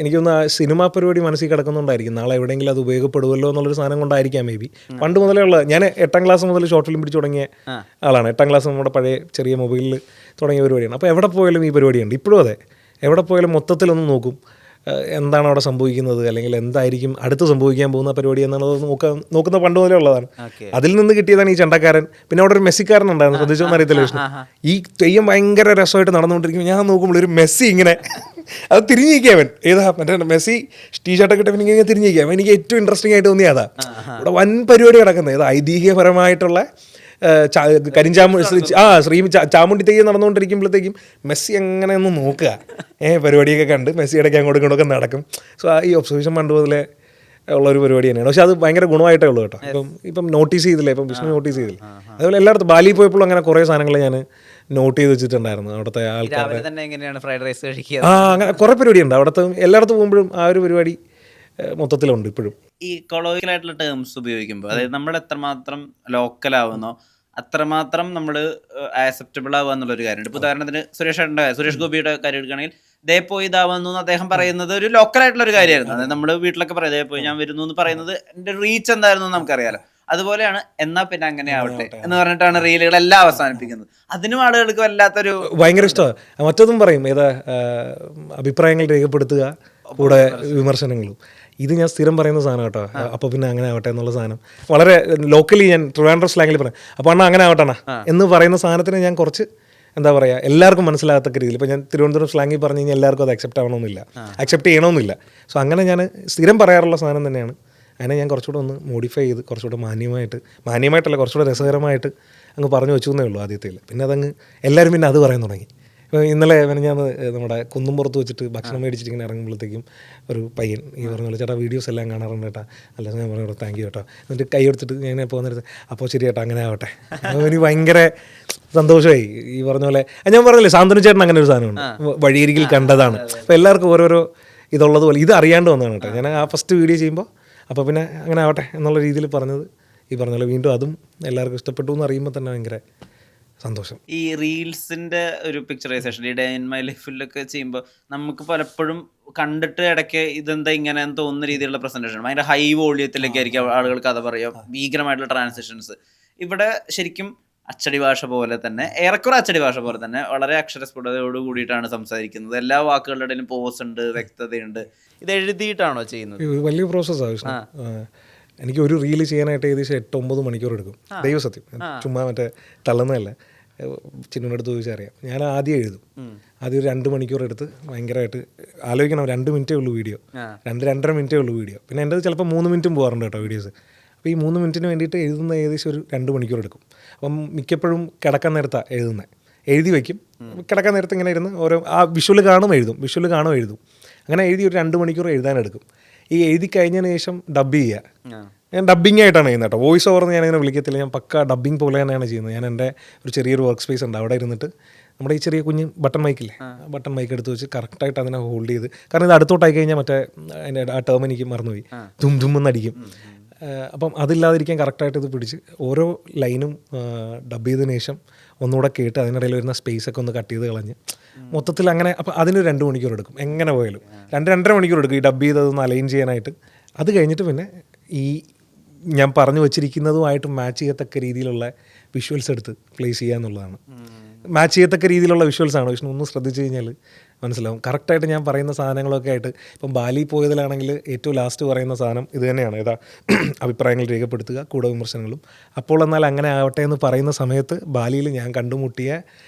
എനിക്കൊന്ന് ആ സിനിമാ പരിപാടി മനസ്സിൽ കിടക്കുന്നുണ്ടായിരിക്കും, നാളെ എവിടെയെങ്കിലും അത് ഉപയോഗപ്പെടുമല്ലോ എന്നുള്ളൊരു സാധനം കൊണ്ടായിരിക്കാം മേ ബി. പണ്ട് മുതലേ ഉള്ള, ഞാൻ 8ാം ക്ലാസ് മുതൽ ഷോർട്ട് ഫിലിം പിടിച്ച് തുടങ്ങിയ ആളാണ്. 8ാം ക്ലാസ് നമ്മുടെ പഴയ ചെറിയ മൊബൈലിൽ തുടങ്ങിയ പരിപാടിയാണ്. അപ്പോൾ എവിടെ പോയാലും ഈ പരിപാടിയുണ്ട്. ഇപ്പോഴും അതെ, എവിടെ പോയാലും മൊത്തത്തിലൊന്ന് നോക്കും, എന്താണ് അവിടെ സംഭവിക്കുന്നത്, അല്ലെങ്കിൽ എന്തായിരിക്കും അടുത്ത് സംഭവിക്കാൻ പോകുന്ന പരിപാടി എന്നുള്ളത് നോക്കുന്ന പണ്ട് മുതലേ ഉള്ളതാണ്. അതിൽ നിന്ന് കിട്ടിയതാണ് ഈ ചെണ്ടക്കാരൻ. പിന്നെ അവിടെ ഒരു മെസ്സിക്കാരൻ ഉണ്ടായിരുന്നു, ശ്രദ്ധിച്ചോന്ന് അറിയത്തില്ല വിഷ്ണു. ഈ തെയ്യം ഭയങ്കര രസമായിട്ട് നടന്നുകൊണ്ടിരിക്കും. ഞാൻ നോക്കുമ്പോൾ ഒരു മെസ്സി ഇങ്ങനെ അത് തിരിഞ്ഞിരിക്കാവൻ, ഏതാ മറ്റേ മെസ്സി ടീഷർട്ടൊക്കെ ഇട്ടവൻ ഇങ്ങനെ തിരിഞ്ഞിരിക്കാം. എനിക്ക് ഏറ്റവും ഇൻട്രസ്റ്റിംഗ് ആയിട്ട് തോന്നിയ അതാ. ഇവിടെ വൻ പരിപാടി കിടക്കുന്നത്, ഇത് ഐതിഹ്യപരമായിട്ടുള്ള ചാമുണ്ടി തെയ്യം നടന്നുകൊണ്ടിരിക്കുമ്പോഴത്തേക്കും മെസ്സി അങ്ങനെ ഒന്ന് നോക്കുക, പരിപാടിയൊക്കെ കണ്ട് മെസ്സി ഇടയ്ക്ക് അങ്ങോട്ടും ഇങ്ങോട്ടൊക്കെ നടക്കും. സോ ഈ ഒബ്സർവേഷൻ പണ്ട് മുതലേ ഉള്ളൊരു പരിപാടി തന്നെയാണ്. പക്ഷെ അത് ഭയങ്കര ഗുണമായിട്ടേ ഉള്ളൂ കേട്ടോ. ഇപ്പം നോട്ടീസ് ചെയ്തില്ലേ, ഇപ്പം വിഷ്ണു നോട്ടീസ് ചെയ്തില്ല. അതുപോലെ എല്ലായിടത്തും ബാലി പോയപ്പോഴും അങ്ങനെ കുറേ സാധനങ്ങൾ ഞാൻ നോട്ട് ചെയ്ത് വെച്ചിട്ടുണ്ടായിരുന്നു. അവിടുത്തെ ആൾക്കാരുടെ അങ്ങനെ കുറേ പരിപാടിയുണ്ട് അവിടുത്തെ. എല്ലായിടത്തും പോകുമ്പോഴും ആ ഒരു പരിപാടി മൊത്തത്തിലുണ്ട് ഇപ്പോഴും. ഈ കൊളോക്കിയലായിട്ടുള്ള ടേംസ് ഉപയോഗിക്കുമ്പോൾ, അതായത് നമ്മൾ എത്രമാത്രം ലോക്കൽ ആവുന്നോ അത്രമാത്രം നമ്മൾ ആക്സെപ്റ്റബിൾ ആവുക എന്നുള്ളൊരു കാര്യമുണ്ട്. ഇപ്പോൾ ഉദാഹരണത്തിന് സുരേഷ് ഗോപിയുടെ കാര്യം എടുക്കുകയാണെങ്കിൽ, ദേ പോയി ഇതാവുന്നു എന്ന് അദ്ദേഹം പറയുന്നത് ഒരു ലോക്കലായിട്ടുള്ള ഒരു കാര്യമായിരുന്നു. അതായത് നമ്മൾ വീട്ടിലൊക്കെ പറയും, ദേ പോയി ഞാൻ വരുന്നു എന്ന് പറയുന്നത് എൻ്റെ റീച്ച് എന്തായിരുന്നു നമുക്കറിയാലോ. അതുപോലെയാണ് എന്നാ പിന്നെ അങ്ങനെ ആവട്ടെ എന്ന് പറഞ്ഞിട്ടാണ് റീലുകളെല്ലാം അവസാനിപ്പിക്കുന്നത്. അതിനും ആളുകൾക്ക് വല്ലാത്തൊരു ഭയങ്കര ഇഷ്ടമാണ്. മറ്റൊന്നും പറയും, ഏതാ അഭിപ്രായങ്ങൾ രേഖപ്പെടുത്തുക, കൂടെ വിമർശനങ്ങളും. ഇത് ഞാൻ സ്ഥിരം പറയുന്ന സാധനം കേട്ടോ. അപ്പോൾ പിന്നെ അങ്ങനെ ആവട്ടെ എന്നുള്ള സാധനം വളരെ ലോക്കലി ഞാൻ ട്രിവാൻഡ്രം സ്ലാങ്ങിൽ പറയാം. അപ്പോൾ അണ്ണാ അങ്ങനെ ആവട്ടെ എന്ന് പറയുന്ന സാധനത്തിന് ഞാൻ കുറച്ച് എന്താ പറയുക, എല്ലാവർക്കും മനസ്സിലാകത്തക്ക രീതിയിൽ. ഇപ്പോൾ ഞാൻ തിരുവനന്തപുരം സ്ലാങ്ങിൽ പറഞ്ഞു കഴിഞ്ഞാൽ എല്ലാവർക്കും അത് അക്സെപ്റ്റ് ചെയ്യണമെന്നില്ല. സോ അങ്ങനെ ഞാൻ സ്ഥിരം പറയാറുള്ള സാധനം തന്നെയാണ്. അതിനെ ഞാൻ കുറച്ചുകൂടെ ഒന്ന് മോഡിഫൈ ചെയ്ത് കുറച്ചുകൂടെ മാന്യമായിട്ടല്ല കുറച്ചുകൂടെ രസകരമായിട്ട് അങ്ങ് പറഞ്ഞു വെച്ചു എന്നേ ഉള്ളൂ ആദ്യത്തിൽ. പിന്നെ അതങ്ങ് എല്ലാവരും പിന്നെ അത് പറയാൻ തുടങ്ങി. ഇപ്പോൾ ഇന്നലെ ഞാൻ നമ്മുടെ കുന്നുംപുറത്ത് വെച്ചിട്ട് ഭക്ഷണം മേടിച്ചിട്ട് ഇങ്ങനെ ഇറങ്ങുമ്പോഴത്തേക്കും ഒരു പയ്യൻ ഈ പറഞ്ഞ പോലെ, ചേട്ടാ വീഡിയോസ് എല്ലാം കാണാറുണ്ട് കേട്ടോ. അല്ല ഞാൻ പറഞ്ഞു താങ്ക് യു കേട്ടോ. എന്നിട്ട് കൈ എടുത്തിട്ട് ഞാൻ പോകുന്നിടത്ത്, അപ്പോൾ ശരി ചേട്ടാ അങ്ങനെ ആവട്ടെ. അപ്പോൾ എനിക്ക് ഭയങ്കര സന്തോഷമായി. ഈ പറഞ്ഞ പോലെ ഞാൻ പറഞ്ഞില്ലേ, സാന്ത്വന ചേട്ടൻ അങ്ങനെ ഒരു സാധനമുണ്ട്, വഴിയരികിൽ കണ്ടതാണ്. അപ്പോൾ എല്ലാവർക്കും ഓരോരോ ഇതുള്ളതുപോലെ ഇത് അറിയാണ്ട് വന്നതാണ് കേട്ടോ. ഞാൻ ആ ഫസ്റ്റ് വീഡിയോ ചെയ്യുമ്പോൾ അപ്പോൾ പിന്നെ അങ്ങനെ ആവട്ടെ എന്നുള്ള രീതിയിൽ പറഞ്ഞത്. ഈ പറഞ്ഞ പോലെ വീണ്ടും അതും എല്ലാവർക്കും ഇഷ്ടപ്പെട്ടു എന്ന് അറിയുമ്പോൾ തന്നെ ഭയങ്കര സന്തോഷം. ഈ റീൽസിന്റെ ഒരു പിക്ചറൈസേഷൻ, ഈ ഡേ ഇൻ മൈ ലൈഫിലൊക്കെ ചെയ്യുമ്പോൾ നമുക്ക് പലപ്പോഴും കണ്ടിട്ട് ഇടയ്ക്ക് ഇതെന്താ ഇങ്ങനെ തോന്നുന്ന രീതിയിലുള്ള പ്രസന്റേഷൻ, ഭയങ്കര ഹൈ വോളിയത്തിലേക്ക് ആയിരിക്കും ആളുകൾ കഥ പറയുക, ഭീകരമായിട്ടുള്ള ട്രാൻസിഷൻസ്. ഇവിടെ ശരിക്കും അച്ചടി ഭാഷ പോലെ തന്നെ, ഏറെക്കുറെ അച്ചടി ഭാഷ പോലെ തന്നെ വളരെ അക്ഷരസ്ഫുടതയോട് കൂടിയിട്ടാണ് സംസാരിക്കുന്നത്. എല്ലാ വാക്കുകളുടെ ഇടയിലും പോസ് ഉണ്ട്, വ്യക്തതയുണ്ട്. ഇത് എഴുതിയിട്ടാണോ ചെയ്യുന്നത്? വലിയ പ്രോസസ്സാണ്. എനിക്ക് ഒരു റീല് ചെയ്യാനായിട്ട് ഏകദേശം 8-9 മണിക്കൂർ എടുക്കും. ദൈവസത്യം, ചുമ്മാ മറ്റേ തള്ളുന്നതല്ല. ചിന്നടുത്ത് ചോദിച്ചാൽ അറിയാം. ഞാൻ ആദ്യം എഴുതും. ആദ്യം ഒരു 2 മണിക്കൂർ എടുത്ത് ഭയങ്കരമായിട്ട് ആലോചിക്കണം. 2 മിനിറ്റേ ഉള്ളൂ വീഡിയോ, 2-2.5 മിനിറ്റേ ഉള്ളൂ വീഡിയോ. പിന്നെ എൻ്റെ ചിലപ്പോൾ 3 മിനിറ്റും പോകാറുണ്ട് കേട്ടോ വീഡിയോസ്. അപ്പോൾ ഈ 3 മിനിറ്റിന് വേണ്ടിയിട്ട് എഴുതുന്ന ഏകദേശം ഒരു 2 മണിക്കൂർ എടുക്കും. അപ്പം മിക്കപ്പോഴും കിടക്കാൻ നേരത്താണ് എഴുതുന്നത്. എഴുതി വയ്ക്കും, കിടക്കാൻ നേരത്ത് ഇങ്ങനെ ഇരുന്ന് ഓരോ ആ വിഷ്വൽ കാണും എഴുതും. അങ്ങനെ എഴുതി ഒരു 2 മണിക്കൂർ എഴുതാനെടുക്കും. ഈ എഴുതി കഴിഞ്ഞതിന് ശേഷം ഡബ് ചെയ്യുക. ഞാൻ ഡബ്ബിംഗ് ആയിട്ടാണ് ചെയ്യുന്നത് കേട്ടോ. വോയിസ് ഓവർ ഞാനിങ്ങനെ വിളിക്കത്തില്ല, ഞാൻ പക്ക ഡബ്ബിംഗ് പോലെ തന്നെയാണ് ചെയ്യുന്നത്. ഞാൻ എൻ്റെ ഒരു ചെറിയൊരു വർക്ക് സ്പേസ് ഉണ്ട്, അവിടെ ഇരുന്നിട്ട് നമ്മുടെ ഈ ചെറിയ കുഞ്ഞ് ബട്ടൺ മൈക്കില്ലേ, ബട്ടൺ മൈക്ക് എടുത്ത് വെച്ച് കറക്റ്റായിട്ട് അതിനെ ഹോൾഡ് ചെയ്ത്, കാരണം ഇത് അടുത്തോട്ടായി കഴിഞ്ഞാൽ മറ്റേ അതിൻ്റെ ആ ടേം എനിക്ക് മറന്നുപോയി, ധും അപ്പം അതില്ലാതിരിക്കാൻ കറക്റ്റായിട്ട് ഇത് പിടിച്ച് ഓരോ ലൈനും ഡബ് ചെയ്തതിന് ശേഷം ഒന്നുകൂടെ കേട്ട് അതിനിടയിൽ വരുന്ന സ്പേസൊക്കെ ഒന്ന് കട്ട് ചെയ്ത് കളഞ്ഞ് മൊത്തത്തിൽ അങ്ങനെ. അപ്പോൾ അതിന് 2 മണിക്കൂർ എടുക്കും എങ്ങനെ പോയാലും. 2-2.5 മണിക്കൂർ എടുക്കും ഈ ഡബ് ചെയ്തതൊന്ന് അലൈൻ ചെയ്യാനായിട്ട്. അത് കഴിഞ്ഞിട്ട് പിന്നെ ഈ ഞാൻ പറഞ്ഞു വച്ചിരിക്കുന്നതുമായിട്ട് മാച്ച് ചെയ്യത്തക്ക രീതിയിലുള്ള വിഷ്വൽസ് എടുത്ത് പ്ലേസ് ചെയ്യുക എന്നുള്ളതാണ്. മാച്ച് ചെയ്യത്തക്ക രീതിയിലുള്ള വിഷ്വൽസാണ്. വിഷ്ണു ഒന്ന് ശ്രദ്ധിച്ചു കഴിഞ്ഞാൽ മനസ്സിലാവും. കറക്റ്റായിട്ട് ഞാൻ പറയുന്ന സാധനങ്ങളൊക്കെ ആയിട്ട്, ഇപ്പം ബാലി പോയതിലാണെങ്കിൽ ഏറ്റവും ലാസ്റ്റ് പറയുന്ന സാധനം ഇത് തന്നെയാണ്, ഏതാ അഭിപ്രായങ്ങൾ രേഖപ്പെടുത്തുക, കൂടെ വിമർശനങ്ങളും. അപ്പോൾ എന്നാൽ അങ്ങനെ ആവട്ടെ എന്ന് പറയുന്ന സമയത്ത് ബാലിയിൽ ഞാൻ കണ്ടുമുട്ടിയ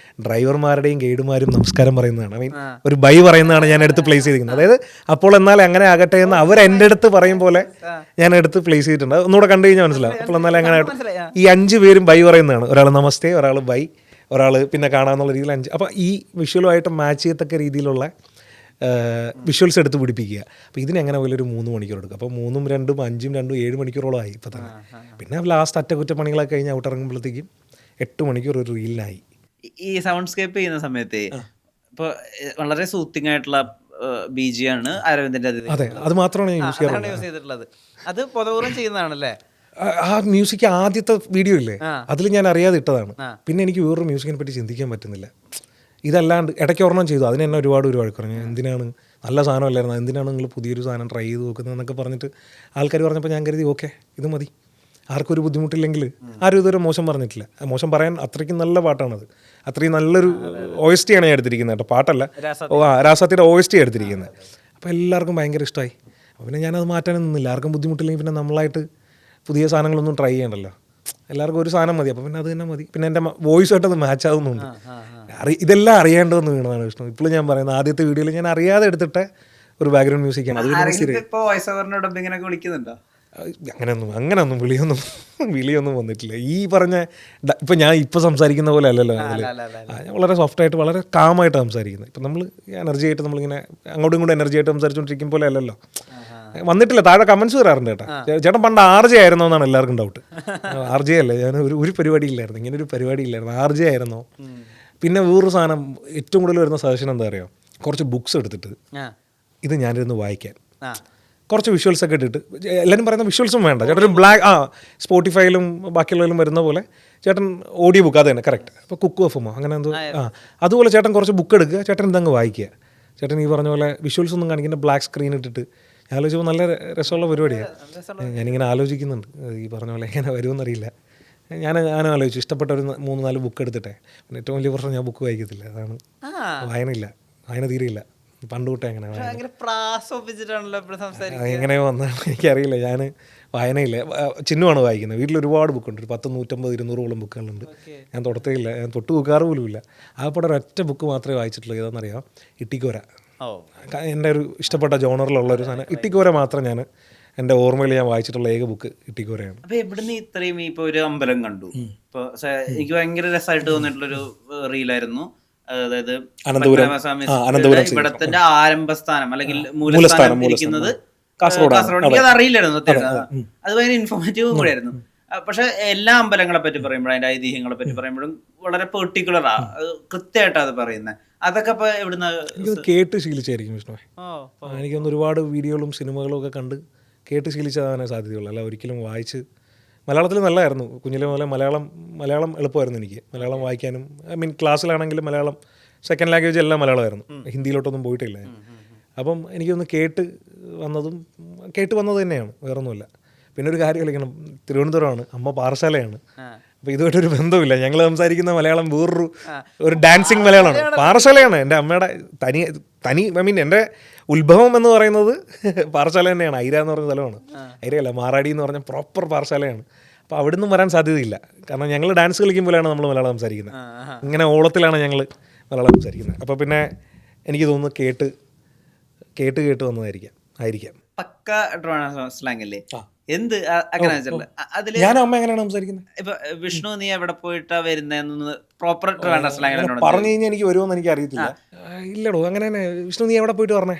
ഡ്രൈവർമാരുടെയും ഗൈഡുമാരും നമസ്കാരം പറയുന്നതാണ്. ഒരു ബൈ പറയുന്നതാണ് ഞാൻ എടുത്ത് പ്ലേസ് ചെയ്തിരിക്കുന്നത്. അതായത് അപ്പോൾ എന്നാൽ അങ്ങനെ ആകട്ടെ എന്ന് അവർ എൻ്റെ അടുത്ത് പറയും പോലെ ഞാൻ എടുത്ത് പ്ലേസ് ചെയ്തിട്ടുണ്ട്. ഒന്നുകൂടെ കണ്ടു കഴിഞ്ഞാൽ മനസ്സിലാവും. അപ്പോൾ എന്നാൽ അങ്ങനെ ഈ 5 പേരും ബൈ പറയുന്നതാണ്. ഒരാൾ നമസ്തേ, ഒരാൾ ബൈ, ഒരാൾ പിന്നെ കാണാമെന്നുള്ള രീതിയിൽ 5. അപ്പോൾ ഈ വിഷ്വലുമായിട്ട് മാച്ച് ചെയ്യത്തക്ക രീതിയിലുള്ള വിഷ്വൽസ് എടുത്ത് പിടിപ്പിക്കുക. അപ്പോൾ ഇതിനെങ്ങനെ പോലും ഒരു 3 മണിക്കൂർ എടുക്കും. അപ്പോൾ 3ഉം 2ഉം 5ഉം 2ഉം 7 മണിക്കൂറോളം ആയി ഇപ്പോൾ തന്നെ. പിന്നെ ലാസ്റ്റ് അറ്റകുറ്റപ്പണികളൊക്കെ കഴിഞ്ഞ് ഔട്ട് ഇറങ്ങുമ്പോഴത്തേക്കും 8 മണിക്കൂർ ഒരു റീലിനായി. ഈ സൗണ്ട് സ്കേപ്പ് ചെയ്യുന്ന സമയത്ത് ഇപ്പോൾ വളരെ സൂത്തിങ് ആയിട്ടുള്ള ബിജി ആണ് അരവിന്ദിന്റെ. അതെ, അത് മാത്രമാണ് ഞാൻ യൂസ് ചെയ്തിട്ടുള്ളത്. അത് പൊതുവെ ചെയ്യുന്നതാണല്ലേ? ആ മ്യൂസിക് ആദ്യത്തെ വീഡിയോ ഇല്ലേ അതിൽ ഞാൻ അറിയാതെ ഇട്ടതാണ്. പിന്നെ എനിക്ക് വേറൊരു മ്യൂസിക്കിനെ പറ്റി ചിന്തിക്കാൻ പറ്റുന്നില്ല. ഇതല്ലാണ്ട് ഇടയ്ക്ക് ഒരെണ്ണം ചെയ്തു, അതിന് എന്നെ ഒരുപാട് പറഞ്ഞു. എന്തിനാണ് നല്ല സാധനമല്ലായിരുന്നു, എന്തിനാണ് നിങ്ങൾ പുതിയൊരു സാധനം ട്രൈ ചെയ്ത് നോക്കുന്നതെന്നൊക്കെ പറഞ്ഞിട്ട് ആൾക്കാർ പറഞ്ഞപ്പോൾ ഞാൻ കരുതി ഓക്കെ ഇത് മതി, ആർക്കും ഒരു ബുദ്ധിമുട്ടില്ലെങ്കിൽ ആരും ഇതുവരെ മോശം പറഞ്ഞിട്ടില്ല. മോശം പറയാൻ അത്രയ്ക്കും നല്ല പാട്ടാണത്, അത്രയും നല്ലൊരു OST ആണ് ഞാൻ എടുത്തിരിക്കുന്നത് കേട്ടോ, പാട്ടല്ല. രാസാത്തിയുടെ OST എടുത്തിരിക്കുന്നത്. അപ്പോൾ എല്ലാവർക്കും ഭയങ്കര ഇഷ്ടമായി. അപ്പോൾ പിന്നെ ഞാനത് മാറ്റാനൊന്നും നിന്നില്ല. ആർക്കും ബുദ്ധിമുട്ടില്ലെങ്കിൽ പിന്നെ നമ്മളായിട്ട് പുതിയ സാധനങ്ങളൊന്നും ട്രൈ ചെയ്യണ്ടല്ലോ, എല്ലാവർക്കും ഒരു സാധനം മതി. അപ്പോൾ പിന്നെ അത് തന്നെ മതി. പിന്നെ എൻ്റെ വോയിസുമായിട്ടത് മാച്ച് ആവുന്നുണ്ട്. ഇതെല്ലാം അറിയേണ്ടതെന്ന് വീണതാണ് വിഷ്ണു. ഇപ്പോഴും ഞാൻ പറയുന്നത് ആദ്യത്തെ വീഡിയോയിൽ ഞാൻ അറിയാതെ എടുത്തിട്ട് ഒരു ബാക്ക്ഗ്രൗണ്ട് മ്യൂസിക്കാണ്. അങ്ങനെയൊന്നും വിളിയൊന്നും വന്നിട്ടില്ല. ഈ പറഞ്ഞ ഇപ്പം ഞാൻ ഇപ്പോൾ സംസാരിക്കുന്ന പോലെ അല്ലല്ലോ അതിൽ. ഞാൻ വളരെ സോഫ്റ്റായിട്ട് വളരെ കാമായിട്ട് സംസാരിക്കുന്നത്. ഇപ്പം നമ്മൾ എനർജി ആയിട്ട് നമ്മളിങ്ങനെ അങ്ങോട്ടും ഇങ്ങോട്ടും എനർജി ആയിട്ട് സംസാരിച്ചുകൊണ്ടിരിക്കും പോലെ അല്ലല്ലോ. വന്നിട്ടില്ല, താഴെ കമൻസ് വരാറുണ്ട് കേട്ടോ. ചേട്ടൻ പണ്ട് RJ ആയിരുന്നോ എന്നാണ് എല്ലാവർക്കും ഡൗട്ട്. RJ അല്ലേ, ഞാൻ ഒരു പരിപാടി ഇല്ലായിരുന്നു, ഇങ്ങനെ ഒരു പരിപാടി ഇല്ലായിരുന്നു, RJ ആയിരുന്നോ. പിന്നെ വേറൊരു സാധനം ഏറ്റവും കൂടുതൽ വരുന്ന സജഷൻ എന്താ അറിയാം, കുറച്ച് ബുക്സ് എടുത്തിട്ട് ഇത് ഞാനിരുന്ന് വായിക്കാൻ, കുറച്ച് വിഷ്വൽസ് ഒക്കെ ഇട്ടിട്ട്. എല്ലാവരും പറയുന്ന വിഷ്വൽസും വേണ്ട ചേട്ടൻ, ഒരു ബ്ലാക്ക് സ്പോട്ടിഫൈയിലും ബാക്കിയുള്ളതിലും വരുന്ന പോലെ ചേട്ടൻ ഓഡിയോ ബുക്ക് അത് തന്നെ കറക്റ്റ്. അപ്പോൾ കുക്ക് ഓഫുമോ അങ്ങനെ എന്തോ അതുപോലെ ചേട്ടൻ കുറച്ച് ബുക്ക് എടുക്കുക, ചേട്ടൻ ഇതങ്ങ് വായിക്കുക. ചേട്ടൻ ഈ പറഞ്ഞ പോലെ വിഷ്വൽസ് ഒന്നും കാണിക്കുന്ന ബ്ലാക്ക് സ്ക്രീൻ ഇട്ടിട്ട് ഞാൻ ആലോചിച്ചപ്പോൾ നല്ല രസമുള്ള പരിപാടിയാണ്. ഞാനിങ്ങനെ ആലോചിക്കുന്നുണ്ട് ഈ പറഞ്ഞ പോലെ എങ്ങനെ വരുമെന്നറിയില്ല. ഞാനും ആലോചിച്ചു, ഇഷ്ടപ്പെട്ട ഒരു 3-4 ബുക്ക് എടുത്തിട്ടെ. പിന്നെ ഏറ്റവും വലിയ പ്രശ്നം ഞാൻ ബുക്ക് വായിക്കത്തില്ല, അതാണ്. വായന തീരെയില്ല, പണ്ട് തൊട്ടേ അങ്ങനെ എങ്ങനെയോ വന്നാണ് എനിക്കറിയില്ല. ഞാൻ വായനയില്ല. ചിഹ്നമാണ് വായിക്കുന്നത്. വീട്ടിൽ ഒരുപാട് ബുക്കുണ്ട്, ഒരു 10, 150, 200ഓളം ബുക്കുകളുണ്ട്. ഞാൻ തൊടത്തേയില്ല, ഞാൻ തൊട്ട് നോക്കാറ് പോലുമില്ല. ആകെപ്പാടെ ഒരൊറ്റ ബുക്ക് മാത്രമേ വായിച്ചിട്ടുള്ളൂ. ഏതാണെന്നറിയാം, ഇട്ടിക്കോര. എൻ്റെ ഒരു ഇഷ്ടപ്പെട്ട ജോണറിലുള്ളൊരു സാധനം ഇട്ടിക്കോര മാത്രം ഞാൻ എൻ്റെ ഓർമ്മയിൽ ഞാൻ വായിച്ചിട്ടുള്ള ഏക ബുക്ക് ഇട്ടിക്കോരയാണ്. അപ്പൊ എവിടുന്ന് ഇത്രയും ഇപ്പൊ ഒരു അമ്പലം കണ്ടു, ഇപ്പൊ എനിക്ക് ഭയങ്കര രസമായിട്ട് തോന്നിയിട്ടുള്ളൊരു റീലായിരുന്നു. അതായത് ഇവിടത്തെ ആരംഭസ്ഥാനം അല്ലെങ്കിൽ മൂലസ്ഥാനം ഇരിക്കുന്നത് കാസർഗോഡ്. എനിക്ക് അത് അറിയില്ലായിരുന്നു, അത് ഭയങ്കര ഇൻഫോർമേറ്റീവ് കൂടെയായിരുന്നു. പക്ഷെ എല്ലാ അമ്പലങ്ങളെ പറ്റി പറയുമ്പോഴും അതിന്റെ ഐതിഹ്യങ്ങളെ പറ്റി പറയുമ്പോഴും വളരെ പെർട്ടിക്കുലറാ, കൃത്യമായിട്ടാണ് അത് പറയുന്നത്. അതൊക്കെ ഇപ്പൊ എവിടുന്ന കേട്ട് ശീലിച്ചായിരിക്കും വിഷ്ണു. എനിക്കൊന്ന് ഒരുപാട് വീഡിയോകളും സിനിമകളും ഒക്കെ കണ്ട് കേട്ട് ശീലിച്ചതാകാനേ സാധ്യതയുള്ളൂ, അല്ല ഒരിക്കലും വായിച്ച്. മലയാളത്തിൽ നല്ലതായിരുന്നു കുഞ്ഞിലെ മുതലേ. മലയാളം എളുപ്പമായിരുന്നു എനിക്ക്, മലയാളം വായിക്കാനും. ക്ലാസ്സിലാണെങ്കിലും മലയാളം സെക്കൻഡ് ലാംഗ്വേജ് എല്ലാം മലയാളമായിരുന്നു, ഹിന്ദിയിലോട്ടൊന്നും പോയിട്ടില്ല. അപ്പം എനിക്കൊന്ന് കേട്ട് വന്നത് തന്നെയാണ്, വേറൊന്നുമില്ല. പിന്നെ ഒരു കാര്യം കളിക്കണം, തിരുവനന്തപുരമാണ്, അമ്മ പാറശാലയാണ്. അപ്പോൾ ഇതുമായിട്ടൊരു ബന്ധമില്ല. ഞങ്ങൾ സംസാരിക്കുന്ന മലയാളം ഒരു ഡാൻസിങ് മലയാളമാണ്. പാറശാലയാണ് എൻ്റെ അമ്മയുടെ തനി എൻ്റെ ഉത്ഭവം എന്ന് പറയുന്നത് പാറശാല തന്നെയാണ്. ഐര എന്ന് പറഞ്ഞ സ്ഥലമാണ്. ഐരയല്ല, മാറാടി എന്ന് പറഞ്ഞ പ്രോപ്പർ പാറശാലയാണ്. അപ്പോൾ അവിടെ നിന്നും വരാൻ സാധ്യതയില്ല. കാരണം ഞങ്ങൾ ഡാൻസ് കളിക്കുമ്പോഴാണ് നമ്മൾ മലയാളം സംസാരിക്കുന്നത്, ഇങ്ങനെ ഓളത്തിലാണ് ഞങ്ങൾ മലയാളം സംസാരിക്കുന്നത്. അപ്പോൾ പിന്നെ എനിക്ക് തോന്നുന്നു കേട്ട് വന്നതായിരിക്കാം. പക്ക സ്ലാങ് അല്ലേ? എന്ത് അങ്ങനെ അതില് ഞാൻ അമ്മ എങ്ങനെയാണ് സംസാരിക്കുന്നത്? ഇപ്പൊ വിഷ്ണു നീ എവിടെ പോയിട്ടാ വരുന്നതെന്ന് പ്രോപ്പർ സ്ലാങ് പറഞ്ഞു കഴിഞ്ഞാൽ എനിക്ക് വരുമോന്ന് എനിക്ക് അറിയത്തില്ല. ഇല്ലടോ, അങ്ങനെ തന്നെ. വിഷ്ണു നീ എവിടെ പോയിട്ട് പറഞ്ഞേ,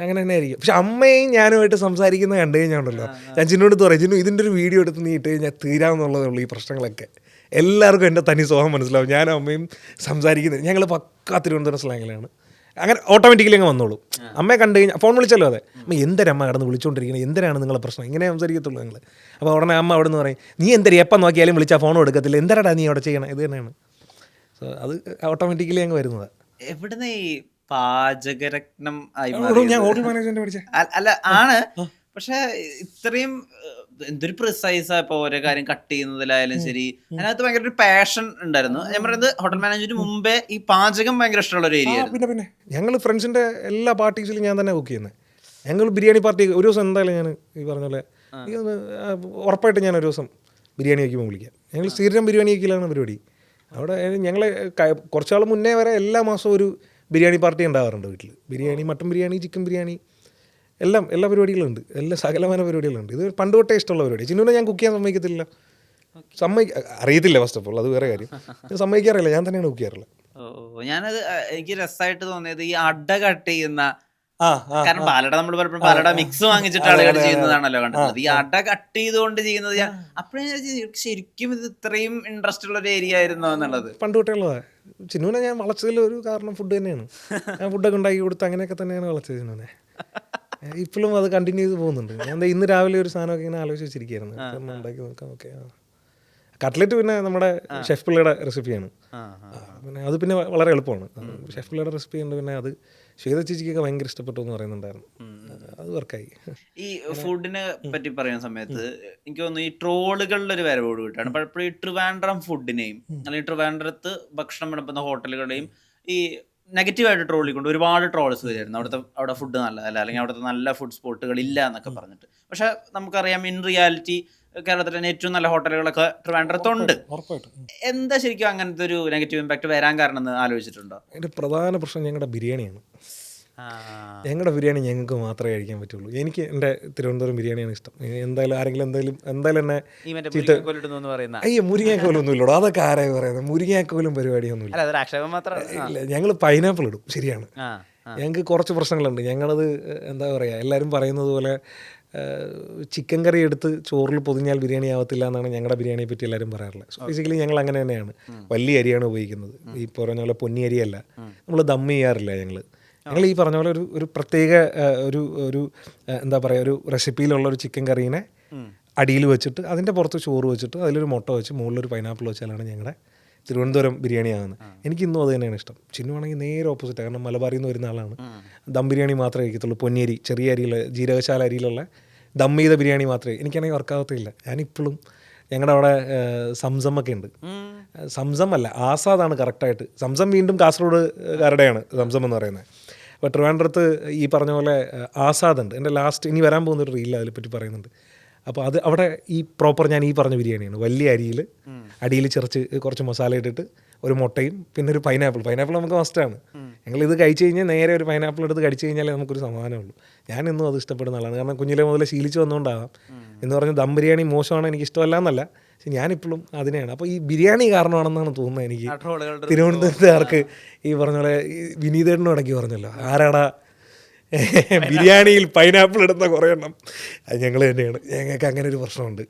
അങ്ങനെ തന്നെ ആയിരിക്കും. പക്ഷെ അമ്മയും ഞാനുമായിട്ട് സംസാരിക്കുന്നത് കണ്ടു കഴിഞ്ഞാണ്ടല്ലോ, ഞാൻ ചിന്നോട് പറയും, ചിന്നു ഇതിൻ്റെ ഒരു വീഡിയോ എടുത്ത് നീ ഇട്ട് കഴിഞ്ഞാൽ തീരാമെന്നുള്ളതേ ഉള്ളൂ ഈ പ്രശ്നങ്ങളൊക്കെ. എല്ലാവർക്കും എൻ്റെ തനി സ്വഭാവം മനസ്സിലാവും. ഞാനും അമ്മയും സംസാരിക്കുന്നത് ഞങ്ങൾ പക്കാ തിരുവനന്തപുരം സ്ലാങ്ങിലാണ്. അങ്ങനെ ഓട്ടോമാറ്റിക്കലി അങ്ങ് വന്നോളൂ. അമ്മയെ കണ്ടു കഴിഞ്ഞാൽ ഫോൺ വിളിച്ചല്ലോ, അതെ അമ്മ എന്തിനമ്മ കിടന്ന് വിളിച്ചുകൊണ്ടിരിക്കുന്നത്, എന്തിനാണ് നിങ്ങളെ പ്രശ്നം, ഇങ്ങനെ സംസാരിക്കത്തുള്ളൂ നിങ്ങൾ. അപ്പോൾ ഉടനെ അമ്മ അവിടെ നിന്ന് പറയും, നീ എന്തൊരു എപ്പം നോക്കിയാലും വിളിച്ചാൽ ഫോണും എടുക്കത്തില്ല, എന്താടാ നീ അവിടെ ചെയ്യണം, ഇത് തന്നെയാണ്. സോ അത് ഓട്ടോമാറ്റിക്കലി അങ്ങ് വരുന്നത്. എവിടുന്ന് ഈ പാചകരത്നം ഞാൻ ഹോട്ടൽ മാനേജ്മെന്റ് പഠിച്ചേ അല്ല ആണ്, പക്ഷെ ഇത്രയും എന്തൊരു പ്രിസൈസാ ഇപ്പൊ ഓരോ കാര്യം കട്ട് ചെയ്യുന്നതിലായാലും ശരി, അതിനകത്ത് ഭയങ്കര ഒരു പാഷൻ ഉണ്ടായിരുന്നു. ഞാൻ പറയുന്നത് ഹോട്ടൽ മാനേജ്മെന്റ് മുമ്പേ ഈ പാചകം ഭയങ്കര ഇഷ്ടമുള്ള ഒരു ഏരിയ. പിന്നെ ഞങ്ങൾ ഫ്രണ്ട്സിന്റെ എല്ലാ പാർട്ടീസിലും ഞാൻ തന്നെ കുക്ക് ചെയ്യുന്നത്. ഞങ്ങൾ ബിരിയാണി പാർട്ടി ഒരു ദിവസം എന്തായാലും ഞാൻ ഈ പറഞ്ഞ പോലെ ഉറപ്പായിട്ട് ഞാൻ ഒരു ദിവസം ബിരിയാണി വയ്ക്കുമ്പോൾ വിളിക്കാം. ഞങ്ങൾ സ്ഥിരം ബിരിയാണി വയ്ക്കലാണ് പരിപാടി. അവിടെ ഞങ്ങൾ കുറച്ചാൾ മുന്നേ വരെ എല്ലാ മാസവും ഒരു ബിരിയാണി പാർട്ടി ഉണ്ടാവാറുണ്ട് വീട്ടിൽ. ബിരിയാണി, മട്ടൻ ബിരിയാണി, ചിക്കൻ ബിരിയാണി, എല്ലാ പരിപാടികളുണ്ട്, എല്ലാ സകലമാന പരിപാടികളുണ്ട്. ഇത് പണ്ട് തൊട്ടേ ഇഷ്ടമുള്ള പരിപാടി. ചിന്നുവിനെ ഞാൻ കുക്ക് ചെയ്യാൻ സമ്മതിക്കത്തില്ല, അറിയത്തില്ല. ഫസ്റ്റ് ഓഫ് ഓൾ അത് വേറെ കാര്യം, സമ്മതിക്കാറില്ല, ഞാൻ തന്നെയാണ് കുക്ക് ചെയ്യാറുള്ളത്. ഞാനത് എനിക്ക് രസമായിട്ട് തോന്നിയത് ഈ അട കട്ട് ചെയ്യുന്ന, കാരണം പാലട നമ്മൾ പലപ്പോഴും പാലട മിക്സ് വാങ്ങിച്ചിട്ട് ആളുകൾ ചെയ്യുന്നതാണല്ലോ കണ്ടത്. ഈ അട കട്ട് ചെയ്തുകൊണ്ട് ചെയ്യുന്നത് ഞാൻ അപ്പോഴേ ശരിക്കും ഇത് ഇത്രയും ഇൻട്രസ്റ്റ് ഉള്ള ഒരു ഏരിയ ആയിരുന്നോ എന്നുള്ളത് പണ്ട് തൊട്ടേ ഉള്ളതാണ്. ചിന്നുവിനെ ഞാൻ വളച്ചതിൽ ഒരു കാരണം ഫുഡ് തന്നെയാണ്. ഞാൻ ഫുഡൊക്കെ ഉണ്ടാക്കി കൊടുത്ത് അങ്ങനെയൊക്കെ തന്നെയാണ് വളച്ചത് ചിന്നുവിനെ. ഇപ്പോഴും അത് കണ്ടിന്യൂ ചെയ്ത് പോകുന്നുണ്ട്. ഞാൻ ദേ ഇന്ന് രാവിലെ ഒരു സാധനമൊക്കെ ഇങ്ങനെ ആലോചിച്ച് വെച്ചിരിക്കുകയായിരുന്നു. ഒന്ന് ഉണ്ടാക്കി നോക്കാം. ഓക്കെ, കട്ട്ലറ്റ് പിന്നെ നമ്മുടെ ഷെഫ് പിള്ളയുടെ റെസിപ്പിയാണ്. പിന്നെ അത് പിന്നെ വളരെ എളുപ്പമാണ്. ഷെഫ് പിള്ളയുടെ റെസിപ്പി ഉണ്ട്. പിന്നെ അത് ശ്വേത ചേച്ചിക്കൊക്കെ ഭയങ്കര ഇഷ്ടപ്പെട്ടു എന്ന് പറയുന്നുണ്ടായിരുന്നു. അത് വർക്കായി. ഈ ഫുഡിനെ പറ്റി പറയുന്ന സമയത്ത് എനിക്ക് തോന്നുന്നു ഈ ട്രോളുകളുടെ ഒരു വരവോട് കൂട്ടാണ് പലപ്പോഴും ഈ ട്രിവാൻഡ്രം ഫുഡിനെയും അല്ലെങ്കിൽ ട്രിവാൻഡ്രത്ത് ഭക്ഷണം വിളമ്പുന്ന ഹോട്ടലുകളുടെയും ഈ നെഗറ്റീവായിട്ട് ട്രോളിക്കൊണ്ട് ഒരുപാട് ട്രോൾസ് വരുമായിരുന്നു. അവിടെ ഫുഡ് നല്ലതല്ല, അല്ലെങ്കിൽ അവിടുത്തെ നല്ല ഫുഡ് സ്പോട്ടുകൾ ഇല്ല എന്നൊക്കെ പറഞ്ഞിട്ട്. പക്ഷെ നമുക്കറിയാം ഇൻ റിയാലിറ്റി കേരളത്തിലെ തന്നെ ഏറ്റവും നല്ല ഹോട്ടലുകളൊക്കെ ട്രിവാൻഡ്രത്തുണ്ട്. എന്താ ശരിക്കും അങ്ങനത്തെ ഒരു നെഗറ്റീവ് ഇമ്പാക്ട് വരാൻ കാരണം എന്ന് ആലോചിച്ചിട്ടുണ്ടോ? അതിൻ്റെ പ്രധാന പ്രശ്നം ഞങ്ങളുടെ ബിരിയാണിയാണ്. ഞങ്ങളുടെ ബിരിയാണി ഞങ്ങൾക്ക് മാത്രമേ കഴിക്കാൻ പറ്റുള്ളൂ. എനിക്ക് എൻ്റെ തിരുവനന്തപുരം ബിരിയാണിയാണ് ഇഷ്ടം. എന്തായാലും ആരെങ്കിലും എന്തായാലും എന്നെ അയ്യോ മുരിങ്ങാക്കോലൊന്നും ഇല്ലടോ. അതൊക്കെ ആരായി പറയുന്നത്? മുരിങ്ങാക്കോലും പരിപാടിയൊന്നുമില്ല. ഇല്ല, ഞങ്ങൾ പൈനാപ്പിൾ ഇടും. ശരിയാണ്, ഞങ്ങൾക്ക് കുറച്ച് പ്രശ്നങ്ങളുണ്ട്. ഞങ്ങളത് എന്താ പറയുക, എല്ലാവരും പറയുന്നത് പോലെ ചിക്കൻ കറി എടുത്ത് ചോറിൽ പൊതിഞ്ഞാൽ ബിരിയാണി ആവത്തില്ല എന്നാണ് ഞങ്ങളുടെ ബിരിയാണിയെ പറ്റി എല്ലാവരും പറയാറുള്ളത്. സോ ബേസിക്കലി ഞങ്ങൾ അങ്ങനെ തന്നെയാണ്. വലിയ അരിയാണ് ഉപയോഗിക്കുന്നത്. ഈ പറഞ്ഞ പോലെ പൊന്നി അരിയല്ല. നമ്മൾ ദം ചെയ്യാറില്ല. ഞങ്ങൾ ഈ പറഞ്ഞ പോലെ ഒരു പ്രത്യേക ഒരു എന്താ പറയുക, ഒരു റെസിപ്പിയിലുള്ള ഒരു ചിക്കൻ കറീനെ അടിയിൽ വെച്ചിട്ട് അതിൻ്റെ പുറത്ത് ചോറ് വെച്ചിട്ട് അതിലൊരു മുട്ട വെച്ച് മുകളിലൊരു പൈനാപ്പിൾ വെച്ചാലാണ് ഞങ്ങളുടെ തിരുവനന്തപുരം ബിരിയാണി ആകുന്നത്. എനിക്കിന്നും അത് തന്നെയാണ് ഇഷ്ടം. ചിന്നുവാണെങ്കിൽ നേരെ ഓപ്പോസിറ്റ്. കാരണം മലബാറിൽ നിന്ന് വരുന്ന ആളാണ്. ദം ബിരിയാണി മാത്രമേ കഴിക്കത്തുള്ളൂ. പൊന്നിയരി, ചെറിയ അരിയിലുള്ള ജീരകശാല അരിയിലുള്ള ദം ചെയ്ത ബിരിയാണി മാത്രമേ എനിക്കാണെങ്കിൽ വർക്കാകത്തില്ല. ഞാനിപ്പോഴും ഞങ്ങളുടെ അവിടെ സംസമൊക്കെ ഉണ്ട്. സംസം അല്ല, ആസാദാണ് കറക്റ്റായിട്ട്. സംസം വീണ്ടും കാസർഗോഡുകാരുടെയാണ് സംസം എന്ന് പറയുന്നത്. അപ്പോൾ ട്രിവാൻഡ്രത്ത് ഈ പറഞ്ഞ പോലെ ആസാദ് ഉണ്ട്. എൻ്റെ ലാസ്റ്റ് ഇനി വരാൻ പോകുന്നൊരു റീൽ അതിനെപ്പറ്റി പറയുന്നുണ്ട്. അപ്പോൾ അത് അവിടെ ഈ പ്രോപ്പർ ഞാൻ ഈ പറഞ്ഞ ബിരിയാണിയാണ്. വലിയ അരിയിൽ അടിയിൽ കുറച്ച് മസാല ഇട്ടിട്ട് ഒരു മുട്ടയും പിന്നെ ഒരു പൈനാപ്പിൾ നമുക്ക് മസ്റ്റാണ്. ഞങ്ങളിത് കഴിച്ച് കഴിഞ്ഞാൽ നേരെ ഒരു പൈനാപ്പിൾ എടുത്ത് കഴിച്ച് കഴിഞ്ഞാലേ നമുക്കൊരു സമാധാനമുള്ളൂ. ഞാനെന്നും അത് ഇഷ്ടപ്പെടുന്ന ആളാണ്. കാരണം കുഞ്ഞിലെ മുതൽ ശീലിച്ച് വന്നുകൊണ്ടാകാം. എന്ന് പറഞ്ഞാൽ ദം ബിരിയാണി മോശമാണ്, എനിക്ക് ഇഷ്ടമല്ല എന്നല്ല, പക്ഷെ ഞാനിപ്പോഴും അതിനെയാണ്. അപ്പോൾ ഈ ബിരിയാണി കാരണമാണെന്നാണ് തോന്നുന്നത് എനിക്ക്. തിരുവനന്തപുരത്തുകാർക്ക് ഈ പറഞ്ഞ പോലെ വിനീതേട്ടനും ഇടയ്ക്ക് പറഞ്ഞല്ലോ, ആരാടാ ബിരിയാണിയിൽ പൈനാപ്പിൾ ഇടുന്ന കുറേ എണ്ണം, അത് ഞങ്ങൾ തന്നെയാണ്. ഞങ്ങൾക്ക് അങ്ങനെ ഒരു പ്രശ്നമുണ്ട്.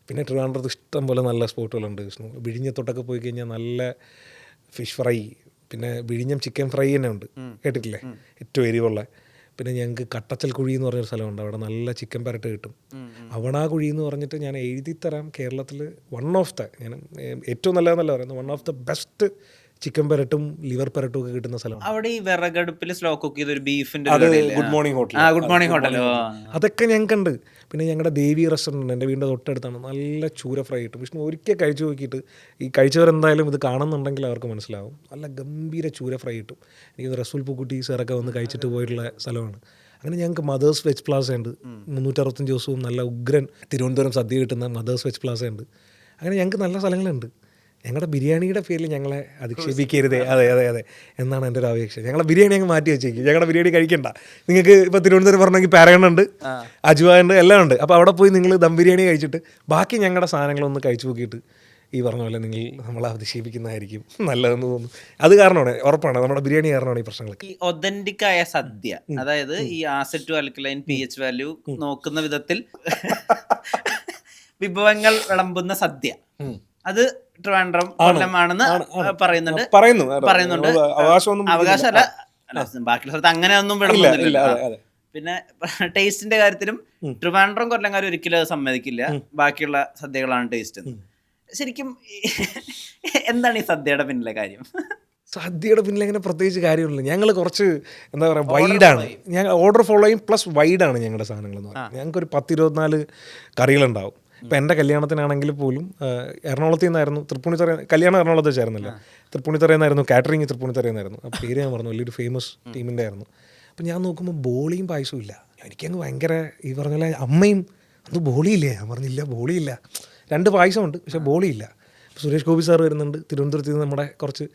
പിന്നെ ട്രിവാൻഡ്രത്ത് ഇഷ്ടം പോലെ നല്ല സ്പോട്ടുകളുണ്ട്. വിഷ്ണു, വിഴിഞ്ഞത്തൊട്ടൊക്കെ പോയി കഴിഞ്ഞാൽ നല്ല ഫിഷ് ഫ്രൈ, പിന്നെ വിഴിഞ്ഞം ചിക്കൻ ഫ്രൈ തന്നെ ഉണ്ട്, കേട്ടിട്ടില്ലേ? ഏറ്റവും എരിവുള്ള. പിന്നെ ഞങ്ങൾക്ക് കട്ടച്ചൽ കുഴി എന്ന് പറഞ്ഞൊരു സ്ഥലമുണ്ട്. അവിടെ നല്ല ചിക്കൻ പരട്ട് കിട്ടും. അവണ കുഴി എന്ന് പറഞ്ഞിട്ട് ഞാൻ എഴുതി തരാം, കേരളത്തിൽ ഞാൻ ഏറ്റവും നല്ലതെന്നല്ല പറയുന്നത്, one of the best chicken പരട്ടും ലിവർ പരട്ടും ഒക്കെ കിട്ടുന്ന സ്ഥലമാണ്. അവിടെ ഈ വിറകടുപ്പിൽ സ്ലോ കുക്ക് ചെയ്തൊരു ബീഫിന്റെ ഗുഡ് മോർണിംഗ് ഹോട്ടൽ, അതൊക്കെ ഞങ്ങൾക്കുണ്ട്. പിന്നെ ഞങ്ങളുടെ ദേവി റെസ്റ്റോറൻറ്റ് എൻ്റെ വീടിൻ്റെ തൊട്ടടുത്താണ്. നല്ല ചൂര ഫ്രൈ കിട്ടും. വിഷ്ണു ഒരിക്കൽ കഴിച്ചു നോക്കിയിട്ട്, ഈ കഴിച്ചവരെന്തായാലും ഇത് കാണുന്നുണ്ടെങ്കിൽ അവർക്ക് മനസ്സിലാവും. നല്ല ഗംഭീര ചൂര ഫ്രൈ കിട്ടും. എനിക്ക് റസൂൽ പൂക്കുട്ടി സാറൊക്കെ വന്ന് കഴിച്ചിട്ട് പോയിട്ടുള്ള സ്ഥലമാണ്. അങ്ങനെ ഞങ്ങൾക്ക് മദേഴ്സ് വെജ് പ്ലാസ ഉണ്ട്. 365 ദിവസവും നല്ല ഉഗ്രൻ തിരുവനന്തപുരം സദ്യ കിട്ടുന്ന മദേഴ്സ് വെജ് പ്ലാസ ഉണ്ട്. അങ്ങനെ ഞങ്ങൾക്ക് നല്ല സ്ഥലങ്ങളുണ്ട്. ഞങ്ങളുടെ ബിരിയാണിയുടെ പേരിൽ ഞങ്ങളെ അധിക്ഷേപിക്കരുതേ. അതെ എന്നാണ് എൻ്റെ ഒരു അപേക്ഷ. ഞങ്ങളുടെ ബിരിയാണി അങ്ങ് മാറ്റി വെച്ചേക്കും. ഞങ്ങളുടെ ബിരിയാണി കഴിക്കണ്ട. നിങ്ങൾക്ക് ഇപ്പോൾ തിരുവനന്തപുരം പറഞ്ഞെങ്കിൽ പാരഗണുണ്ട്, അജുവ ഉണ്ട്, എല്ലാം ഉണ്ട്. അപ്പോൾ അവിടെ പോയി നിങ്ങൾ ദം ബിരിയാണി കഴിച്ചിട്ട് ബാക്കി ഞങ്ങളുടെ സാധനങ്ങളൊന്ന് കഴിച്ചു നോക്കിയിട്ട് ഈ പറഞ്ഞ പോലെ നമ്മളെ അധിക്ഷേപിക്കുന്നതായിരിക്കും നല്ലതെന്ന് തോന്നുന്നു. അത് കാരണമാണ്, ഉറപ്പാണ്, നമ്മുടെ ബിരിയാണി കാരണമാണ് ഈ പ്രശ്നങ്ങൾക്ക്. ഈ ഒതന്റിക് ആയ സദ്യ, അതായത് ഈ acid to alkaline pH value നോക്കുന്ന വിധത്തിൽ വിഭവങ്ങൾ വിളമ്പുന്ന സദ്യ, അത് ട്രിവാൻഡ്രം കൊല്ലമാണെന്ന് പറയുന്നുണ്ട്. അവകാശമല്ല, ബാക്കി സ്ഥലത്ത് അങ്ങനെയൊന്നും വിളമ്പുന്നില്ല. പിന്നെ ടേസ്റ്റിന്റെ കാര്യത്തിലും ട്രിവാൻഡ്രം കൊല്ലംകാർ ഒരിക്കലും അത് സമ്മതിക്കില്ല. ബാക്കിയുള്ള സദ്യകളാണ് ടേസ്റ്റ്. ശരിക്കും എന്താണ് ഈ സദ്യയുടെ പിന്നിലെ കാര്യം? സദ്യയുടെ പിന്നിൽ അങ്ങനെ പ്രത്യേകിച്ച് കാര്യമില്ല. ഞങ്ങൾ കുറച്ച് എന്താ പറയുക, വൈഡാണ്. ഞങ്ങൾ ഓർഡർ ഫോളോ ചെയ്യും, പ്ലസ് വൈഡാണ് ഞങ്ങളുടെ സാധനങ്ങളെന്ന് പറയുന്നത്. ഞങ്ങൾക്കൊരു 10-24 കറികളുണ്ടാവും. ഇപ്പോൾ എൻ്റെ കല്യാണത്തിനാണെങ്കിൽ പോലും എറണാകുളത്തിൽ നിന്നായിരുന്നു, തൃപ്പൂണിത്തറ കല്യാണം എറണാകുളത്ത് വെച്ചായിരുന്നില്ല, തൃപ്പൂണിത്തറയിൽ നിന്നായിരുന്നു, കാറ്ററിങ് തൃപ്പൂണിത്തറയിൽ നിന്നായിരുന്നു. അപ്പോൾ പേര് ഞാൻ പറഞ്ഞു, വലിയൊരു ഫേമസ് ടീമിൻ്റെ ആയിരുന്നു. അപ്പോൾ ഞാൻ നോക്കുമ്പോൾ ബോളിയും പായസവും ഇല്ല. എനിക്കങ്ങ് ഭയങ്കര ഈ പറഞ്ഞ പോലെ, അമ്മയും അത് ബോളിയില്ലേ? ഞാൻ പറഞ്ഞില്ല, ബോളിയില്ല. 2 പായസമുണ്ട്, പക്ഷേ ബോളിയില്ല. സുരേഷ് ഗോപി സാർ വരുന്നുണ്ട് തിരുവനന്തപുരത്ത് നിന്ന്, നമ്മുടെ കുറച്ച്,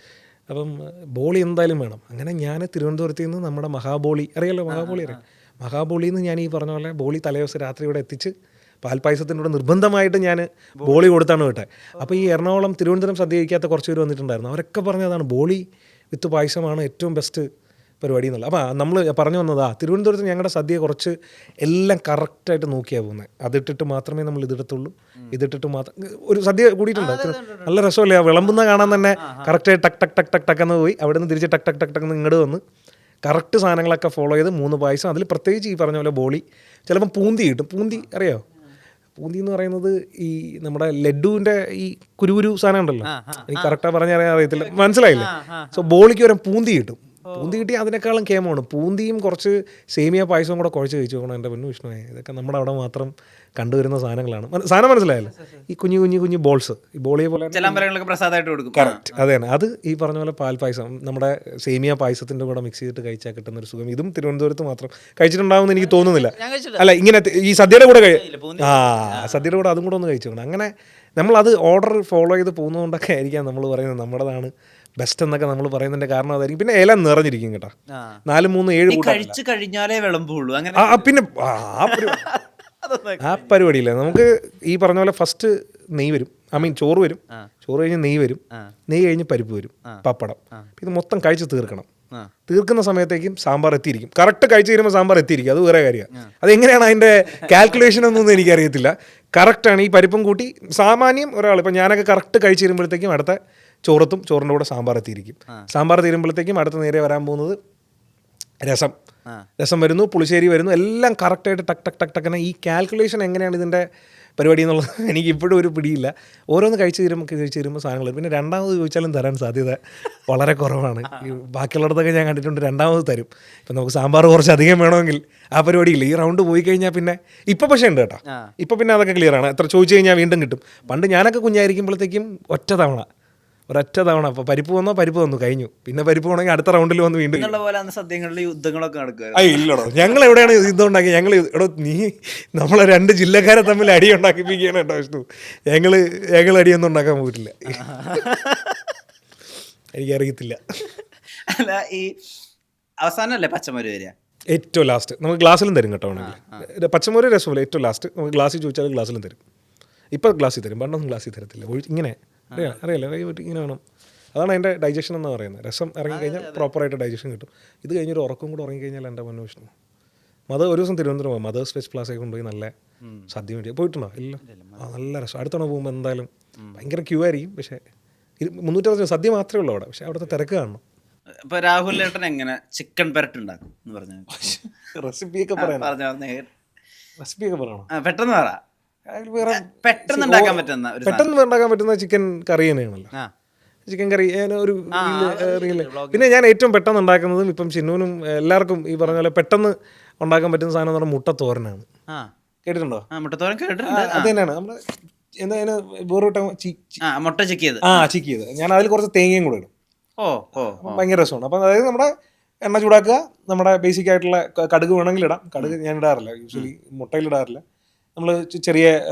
അപ്പം ബോളി എന്തായാലും വേണം. അങ്ങനെ ഞാൻ തിരുവനന്തപുരത്ത് നിന്ന് നമ്മുടെ മഹാബോളി അറിയാമല്ലോ, മഹാബോളിയിൽ നിന്ന് ഞാൻ ഈ പറഞ്ഞ പോലെ ബോളി തലേദിവസം രാത്രി ഇവിടെ എത്തിച്ച് പാൽപ്പായസത്തിനോട് നിർബന്ധമായിട്ട് ഞാൻ ബോളി കൊടുത്താണ് വിട്ടത്. അപ്പോൾ ഈ എറണാകുളം തിരുവനന്തപുരം സദ്യ കഴിക്കാത്ത കുറച്ച് പേര് വന്നിട്ടുണ്ടായിരുന്നു. അവരൊക്കെ പറഞ്ഞതാണ് ബോളി വിത്ത് പായസമാണ് ഏറ്റവും ബെസ്റ്റ് പരിപാടി എന്നുള്ളത്. അപ്പോൾ നമ്മൾ പറഞ്ഞു വന്നതാ, തിരുവനന്തപുരത്ത് ഞങ്ങളുടെ സദ്യ കുറച്ച് എല്ലാം കറക്റ്റായിട്ട് നോക്കിയാണ് പോകുന്നത്. അതിട്ടിട്ട് മാത്രമേ നമ്മൾ ഇതിടത്തുള്ളൂ, ഇതിട്ടിട്ട് മാത്രം ഒരു സദ്യ കൂടിയിട്ടുണ്ട്. നല്ല രസമല്ലേ? ആ വിളമ്പുന്ന കാണാൻ തന്നെ കറക്റ്റായി ടക്ക് ടക്ക് ടക്ക് ടക്ക് ടക്ക് എന്ന് പോയി, അവിടെ നിന്ന് തിരിച്ച് ടക്ക് ടക്ക് ടക്ക് ടക്ക് ഇങ്ങോട്ട് വന്ന് കറക്റ്റ് സാധനങ്ങളൊക്കെ ഫോളോ ചെയ്ത് 3 പായസം, അതിൽ പ്രത്യേകിച്ച് ഈ പറഞ്ഞ പോലെ ബോളി, ചിലപ്പം പൂന്തി കിട്ടും. പൂന്തി അറിയാമോ? പൂന്തി എന്ന് പറയുന്നത് ഈ നമ്മുടെ ലഡുവിൻ്റെ ഈ കുരു സാധനം ഉണ്ടല്ലോ, എനിക്ക് കറക്റ്റാണ് പറഞ്ഞാൽ അറിയത്തില്ല, മനസ്സിലായില്ലേ? സോ ബോളിക്ക് വരാൻ പൂന്തി കിട്ടും. പൂന്തി കിട്ടി അതിനേക്കാളും കേമമാണ്. പൂന്തിയും കുറച്ച് സേമിയ പായസവും കൂടെ കുഴച്ച് കഴിച്ചു നോക്കണം എൻ്റെ പൊന്നു വിഷ്ണുവേ. ഇതൊക്കെ നമ്മുടെ അവിടെ മാത്രം കണ്ടുവരുന്ന സാധനങ്ങളാണ്. സാധനം മനസ്സിലായല്ലോ? ഈ കുഞ്ഞു ബോൾസ്, ഈ ബോളിയെ പോലെ പ്രസാദമായിട്ട് കൊടുക്കും. കറക്റ്റ്, അതെ തന്നെ. അത് ഈ പറഞ്ഞ പോലെ പാൽ പായസം നമ്മുടെ സേമിയ പായസത്തിൻ്റെ കൂടെ മിക്സ് ചെയ്തിട്ട് കഴിച്ചാൽ കിട്ടുന്നൊരു സുഖം ഇതും തിരുവനന്തപുരത്ത് മാത്രം കഴിച്ചിട്ടുണ്ടാവുമെന്ന് എനിക്ക് തോന്നുന്നില്ല. അല്ല, ഇങ്ങനെ ഈ സദ്യയുടെ കൂടെ സദ്യയുടെ കൂടെ അതും കൂടെ ഒന്ന് കഴിച്ചു നോക്കണം. അങ്ങനെ നമ്മളത് ഓർഡർ ഫോളോ ചെയ്ത് പോകുന്നതുകൊണ്ടൊക്കെ ആയിരിക്കാം നമ്മൾ പറയുന്നത് നമ്മുടേതാണ് ബെസ്റ്റ് എന്നൊക്കെ നമ്മൾ പറയുന്നതിൻ്റെ കാരണം അതായിരിക്കും. പിന്നെ ഇല നിറഞ്ഞിരിക്കും കേട്ടോ, 4, 3, 7 കഴിച്ചു കഴിഞ്ഞാലേ വിളമ്പുള്ളൂ. പിന്നെ ആ പരിപാടിയില്ല. നമുക്ക് ഈ പറഞ്ഞ പോലെ ഫസ്റ്റ് നെയ്യ് വരും, ചോറ് വരും, ചോറ് കഴിഞ്ഞ് നെയ്യ് വരും, നെയ്യ് കഴിഞ്ഞ് പരിപ്പ് വരും, പപ്പടം. ഇത് മൊത്തം കഴിച്ച് തീർക്കണം. തീർക്കുന്ന സമയത്തേക്കും സാമ്പാർ എത്തിയിരിക്കും. കറക്റ്റ് കഴിച്ച് കഴിയുമ്പോൾ സാമ്പാർ എത്തിയിരിക്കും. അത് വേറെ കാര്യമാണ്. അതെങ്ങനെയാണ് അതിൻ്റെ കാൽക്കുലേഷൻ എന്നൊന്നും എനിക്കറിയത്തില്ല. കറക്റ്റാണ്. ഈ പരിപ്പും കൂട്ടി സാമാന്യം ഒരാൾ, ഇപ്പം ഞാനൊക്കെ കറക്റ്റ് കഴിച്ച് തരുമ്പോഴത്തേക്കും അടുത്ത ചോറത്തും ചോറിൻ്റെ കൂടെ സാമ്പാർ എത്തിയിരിക്കും. സാമ്പാർ തീരുമ്പോഴത്തേക്കും അടുത്ത നേരെ വരാൻ പോകുന്നത് രസം വരുന്നു, പുളിശ്ശേരി വരുന്നു, എല്ലാം കറക്റ്റായിട്ട് ടക്ക് ടക്ക് ടക്ക് ടക്കനെ. ഈ കാൽക്കുലേഷൻ എങ്ങനെയാണ് ഇതിൻ്റെ പരിപാടി എന്നുള്ളത് എനിക്ക് ഇപ്പോഴും ഒരു പിടിയില്ല. ഓരോന്ന് കഴിച്ച് തരുമ്പോൾ സാധനങ്ങൾ. പിന്നെ രണ്ടാമത് ചോദിച്ചാലും തരാൻ സാധ്യത വളരെ കുറവാണ്. ഈ ബാക്കിയുള്ളിടത്തൊക്കെ ഞാൻ കണ്ടിട്ടുണ്ട് രണ്ടാമത് തരും. ഇപ്പം നമുക്ക് സാമ്പാർ കുറച്ച് അധികം വേണമെങ്കിൽ ആ പരിപാടിയില്ല. ഈ റൗണ്ട് പോയി കഴിഞ്ഞാൽ പിന്നെ ഇപ്പം പക്ഷേ ഉണ്ട് കേട്ടോ. ഇപ്പം പിന്നെ അതൊക്കെ ക്ലിയറാണ്. എത്ര ചോദിച്ചു കഴിഞ്ഞാൽ വീണ്ടും കിട്ടും. പണ്ട് ഞാനൊക്കെ കുഞ്ഞായിരിക്കുമ്പോഴത്തേക്കും ഒറ്റ തവണ അപ്പോൾ പരിപ്പ് വന്നു കഴിഞ്ഞു. പിന്നെ പരിപ്പ് വേണമെങ്കിൽ അടുത്ത റൗണ്ടിൽ വന്ന് വീണ്ടും. സദ്യകളിൽ യുദ്ധങ്ങളൊക്കെ നടക്കുക. ഇല്ലടോ, ഞങ്ങൾ എവിടെയാണ് യുദ്ധം ഉണ്ടാക്കി? നമ്മളെ 2 ജില്ലക്കാരെ തമ്മിൽ അടി ഉണ്ടാക്കിപ്പിക്കുകയാണ് കേട്ടോ വിഷ്ണു. ഞങ്ങൾ അടിയൊന്നും ഉണ്ടാക്കാൻ പോയിട്ടില്ല. എനിക്കറിയത്തില്ല. അല്ല, ഈ അവസാനമല്ലേ പച്ചമോര് വരിക? ഏറ്റവും ലാസ്റ്റ് നമുക്ക് ഗ്ലാസ്സിലും തരും കേട്ടോ. ആണെങ്കിൽ പച്ചമോര് രസമില്ല. ഏറ്റവും ലാസ്റ്റ് നമുക്ക് ഗ്ലാസ്സിൽ ചോദിച്ചാൽ ഗ്ലാസ്സിലും തരും. ഇപ്പം ഗ്ലാസ്സിൽ തരും, പണ്ടൊന്നും ഗ്ലാസ്സിൽ തരത്തില്ല. ഇങ്ങനെ അറിയാലോ, ഇങ്ങനെ വേണം. അതാണ് അതിൻ്റെ ഡൈജഷൻ എന്ന് പറയുന്നത്. രസം ഇറങ്ങിക്കഴിഞ്ഞാൽ പ്രോപ്പറായിട്ട് ഡൈജഷൻ കിട്ടും. ഇത് കഴിഞ്ഞൊരു ഉറക്കം കൂടെ ഉറങ്ങിക്കഴിഞ്ഞാൽ എൻ്റെ പൊന്നു വിഷ്ണു. ഒരു ദിവസം തിരുവനന്തപുരം പോകും, മദേഴ്സ് വെജ് പ്ലാസയൊക്കെ കൊണ്ടുപോയി നല്ല സദ്യ മേടിക്കുക. പോയിട്ടുണ്ടോ? ഇല്ല. നല്ല രസം. അടുത്തവണ പോകുമ്പോൾ എന്തായാലും ഭയങ്കര ക്യൂ ആയിരിക്കും. പക്ഷേ 360 സദ്യ മാത്രമേ ഉള്ളൂ അവിടെ. പക്ഷേ അവിടുത്തെ തിരക്ക് കാണണം. ഇപ്പോൾ രാഹുൽ ഏട്ടൻ എങ്ങനെ ചിക്കൻ പെരട്ടുണ്ടാക്കും എന്ന് പറഞ്ഞാൽ റെസിപ്പിയൊക്കെ പറയണം. പെട്ടെന്ന് പറ. പെട്ടെന്ന് ഉണ്ടാക്കാൻ പറ്റുന്ന ചിക്കൻ കറി തന്നെയാണല്ലോ. ചിക്കൻ കറി ഒരു റീല്. പിന്നെ ഞാൻ ഏറ്റവും പെട്ടെന്ന് ഉണ്ടാക്കുന്നതും ഇപ്പം ചിന്നുവിനും എല്ലാവർക്കും ഈ പറഞ്ഞ പോലെ പെട്ടെന്ന് ഉണ്ടാക്കാൻ പറ്റുന്ന സാധനം എന്ന് പറഞ്ഞാൽ മുട്ടത്തോരനാണ്. കേട്ടിട്ടുണ്ടോ? അത് തന്നെയാണ് നമ്മൾ എന്താ മുട്ട ചിക്ക് ചെയ്ത് ഞാൻ അതിൽ കുറച്ച് തേങ്ങയും കൂടെ ഇടും. ഭയങ്കര രസമാണ്. അപ്പം അതായത് നമ്മുടെ എണ്ണ ചൂടാക്കുക, നമ്മുടെ ബേസിക് ആയിട്ടുള്ള കടുക് വേണമെങ്കിൽ ഇടാം. കടുക് ഞാൻ ഇടാറില്ല, യൂഷ്വലി മുട്ടയിൽ ഇടാറില്ല. നമ്മൾ ചെറിയ